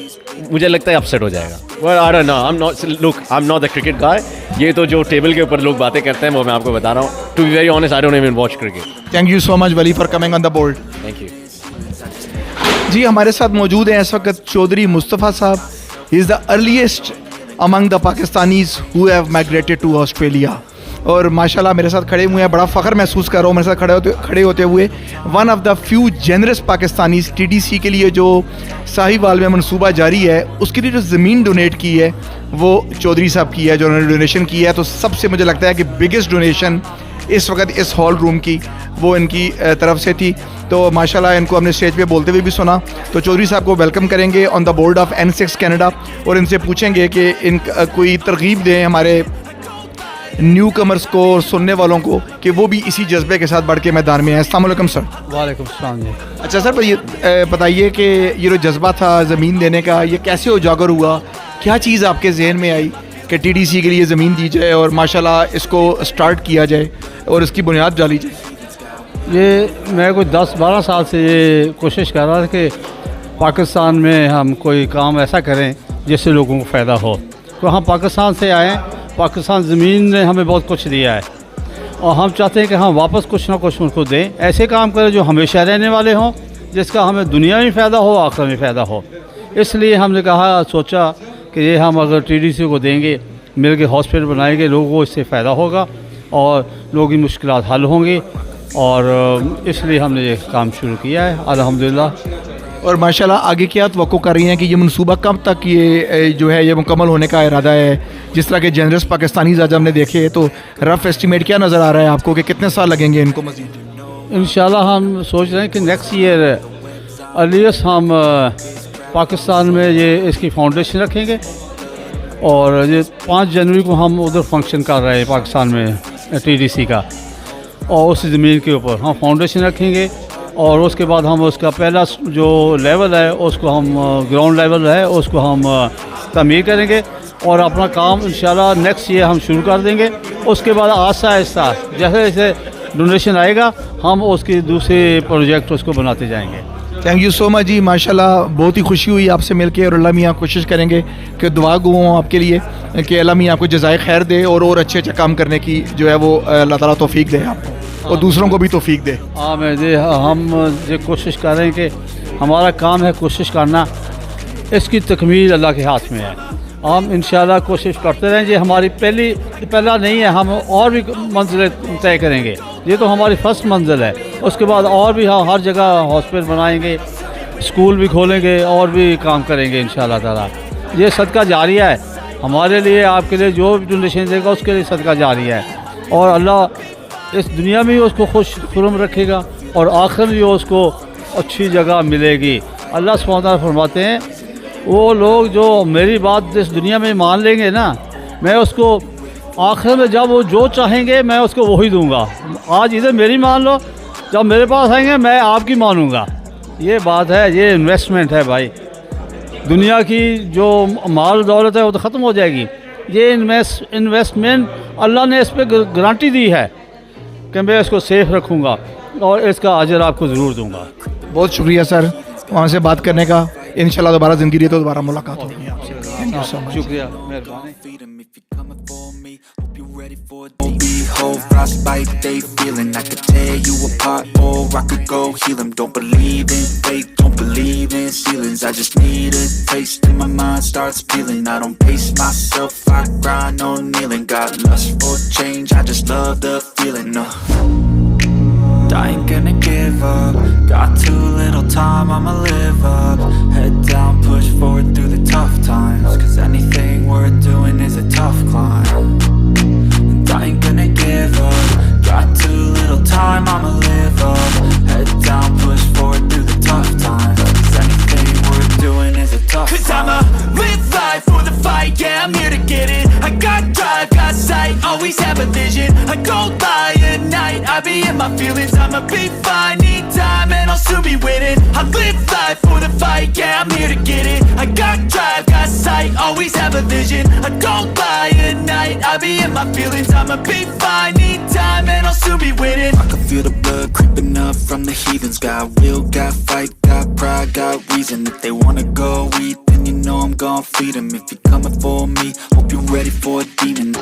मुझे लगता है अपसेट हो जाएगा। Well, I don't know. I'm not the cricket guy. ये तो जो टेबल के ऊपर लोग बातें करते हैं वो मैं आपको बता रहा हूँ। To be very honest, I don't even watch cricket. Thank you so much Wali for coming on the board. Thank you. जी हमारे साथ मौजूद हैं इस वक्त चौधरी मुस्तफ़ा साहब। He is the earliest among the Pakistanis who have migrated to Australia. और माशाल्लाह मेरे साथ खड़े हुए हैं, बड़ा फ़ख्र महसूस कर रहा हूँ मेरे साथ खड़े होते हुए। One of the few generous Pakistanis TDC के लिए जो साहिवाल में मनसूबा जारी है, उसके लिए जो ज़मीन डोनेट की है वो चौधरी साहब की है, जो उन्होंने डोनेशन की है। तो सबसे मुझे लगता है कि बिगेस्ट डोनेशन इस वक्त इस हॉल रूम की वो इनकी तरफ से थी। तो माशाल्लाह इनको हमने स्टेज पे बोलते हुए भी सुना। तो चौधरी साहब को वेलकम करेंगे on the board of N6 Canada, और इनसे पूछेंगे कि इन कोई तरगीब दें हमारे न्यू कमर्स को और सुनने वालों को कि वो भी इसी जज्बे के साथ बढ़ के मैदान में आए। अस्सलाम वालेकुम सर। वालेकुम सलाम जी। अच्छा सर, ये बताइए कि ये जो जज्बा था ज़मीन देने का, ये कैसे उजागर हुआ? क्या चीज़ आपके जहन में आई कि TDC के लिए ज़मीन दी जाए और माशाल्लाह इसको स्टार्ट किया जाए और इसकी बुनियाद डाली जाए? ये मैं कोई 10-12 साल से ये कोशिश कर रहा था कि पाकिस्तान में हम कोई काम ऐसा करें जिससे लोगों को फ़ायदा हो। तो हम पाकिस्तान से आए, पाकिस्तान ज़मीन ने हमें बहुत कुछ दिया है और हम चाहते हैं कि हम वापस कुछ ना कुछ उनको दें। ऐसे काम करें जो हमेशा रहने वाले हों, जिसका हमें दुनिया में फ़ायदा हो, आखिरत में फ़ायदा हो। इसलिए हमने सोचा कि ये हम अगर TDC को देंगे, मिल के हॉस्पिटल बनाएंगे, लोगों को इससे फ़ायदा होगा और लोगों की मुश्किलात हल होंगी, और इसलिए हमने ये काम शुरू किया है अल्हम्दुलिल्लाह। और माशाल्लाह आगे क्या तवक्को कर रही हैं कि ये मनसूबा कब तक ये जो है ये मुकम्मल होने का इरादा है? जिस तरह के जनरस पाकिस्तानी आज हमने देखे, तो रफ़ एस्टिमेट क्या नज़र आ रहा है आपको कि कितने साल लगेंगे इनको मज़ीद? इंशाल्लाह हम सोच रहे हैं कि नेक्स्ट ईयर अर्लीस्ट हम पाकिस्तान में ये इसकी फाउंडेशन रखेंगे, और ये 5 जनवरी को हम उधर फंक्शन कर रहे हैं पाकिस्तान में TDC का, और उस ज़मीन के ऊपर हम फाउंडेशन रखेंगे, और उसके बाद हम उसका पहला जो लेवल है उसको हम ग्राउंड लेवल है उसको हम तमीर करेंगे, और अपना काम इंशाल्लाह नेक्स्ट ईयर हम शुरू कर देंगे। उसके बाद आहिस्ता आहिस्ता जैसे जैसे डोनेशन आएगा हम उसके दूसरे प्रोजेक्ट उसको बनाते जाएंगे। थैंक यू सो मच जी, माशाल्लाह बहुत ही खुशी हुई आपसे मिलके, और अल्लाह मियाँ कोशिश करेंगे कि दुआ गो हों आपके लिए कि अल्लाह मियाँ आपको जज़ाए खैर दे और अच्छे अच्छे काम करने की जो है वो अल्लाह ताला तौफीक दे आपको, और दूसरों को भी तौफीक दे। हम ये कोशिश कर रहे हैं कि हमारा काम है कोशिश करना, इसकी तकमील अल्लाह के हाथ में है। हम इंशाल्लाह कोशिश करते रहें। ये हमारी पहला नहीं है, हम और भी मंजिलें तय करेंगे। ये तो हमारी फर्स्ट मंजिल है, उसके बाद और भी हम हर जगह हॉस्पिटल बनाएंगे, स्कूल भी खोलेंगे और भी काम करेंगे इंशाल्लाह ताला। ये सदका जारिया है हमारे लिए, आपके लिए जो भी डोनेशन देगा उसके लिए सदका जारिया है, और अल्लाह इस दुनिया में ही उसको खुश खुरम रखेगा और आखिर में उसको अच्छी जगह मिलेगी। अल्लाह सुब्हानहू तआला फरमाते हैं वो लोग जो मेरी बात इस दुनिया में मान लेंगे ना, मैं उसको आखिर में जब वो जो चाहेंगे मैं उसको वही दूंगा। आज इधर मेरी मान लो, जब मेरे पास आएंगे मैं आपकी मानूंगा। ये बात है, ये इन्वेस्टमेंट है भाई। दुनिया की जो माल दौलत है वो तो ख़त्म हो जाएगी, ये इन्वेस्टमेंट अल्लाह ने इस पर गारंटी दी है कि मैं इसको सेफ रखूँगा और इसका अजर आपको ज़रूर दूँगा। बहुत शुक्रिया सर वहाँ से बात करने का। इंशाल्लाह दोबारा ज़िंदगी रही तो दोबारा मुलाकात होगी आपसे। Thank you so much. शुक्रिया, मेहरबानी। Hold frostbite, they feeling I could tear you apart or I could go heal them. Don't believe in fate, don't believe in ceilings. I just need a taste and my mind starts peeling. I don't pace myself, I grind on kneeling. Got lust for change, I just love the feeling. I ain't gonna give up. Got too little time, I'ma live up. Head down, push forward through the tough times, cause anything worth doing is a tough climb. And I ain't gonna give up. Got too little time, I'ma live up. Head down, push forward through the tough times, cause anything worth doing is a tough climb. Cause I'ma live life for the fight, yeah, I'm here to get it. I got drive, got sight, always have a vision. I go by at night, I be in my feelings. I'ma be fine, need time, and I'll soon be winning. I live life for the fight, yeah, I'm here to get it. I got drive, got sight, always have a vision. I go by at night, I be in my feelings. I'ma be fine, need time, and I'll soon be winning. I can feel the blood creeping up from the heathens. Got will, got fight, got pride, got reason. If they wanna go eat, then you know I'm gon' feed them. If you're coming for me, hope you're ready for a demon.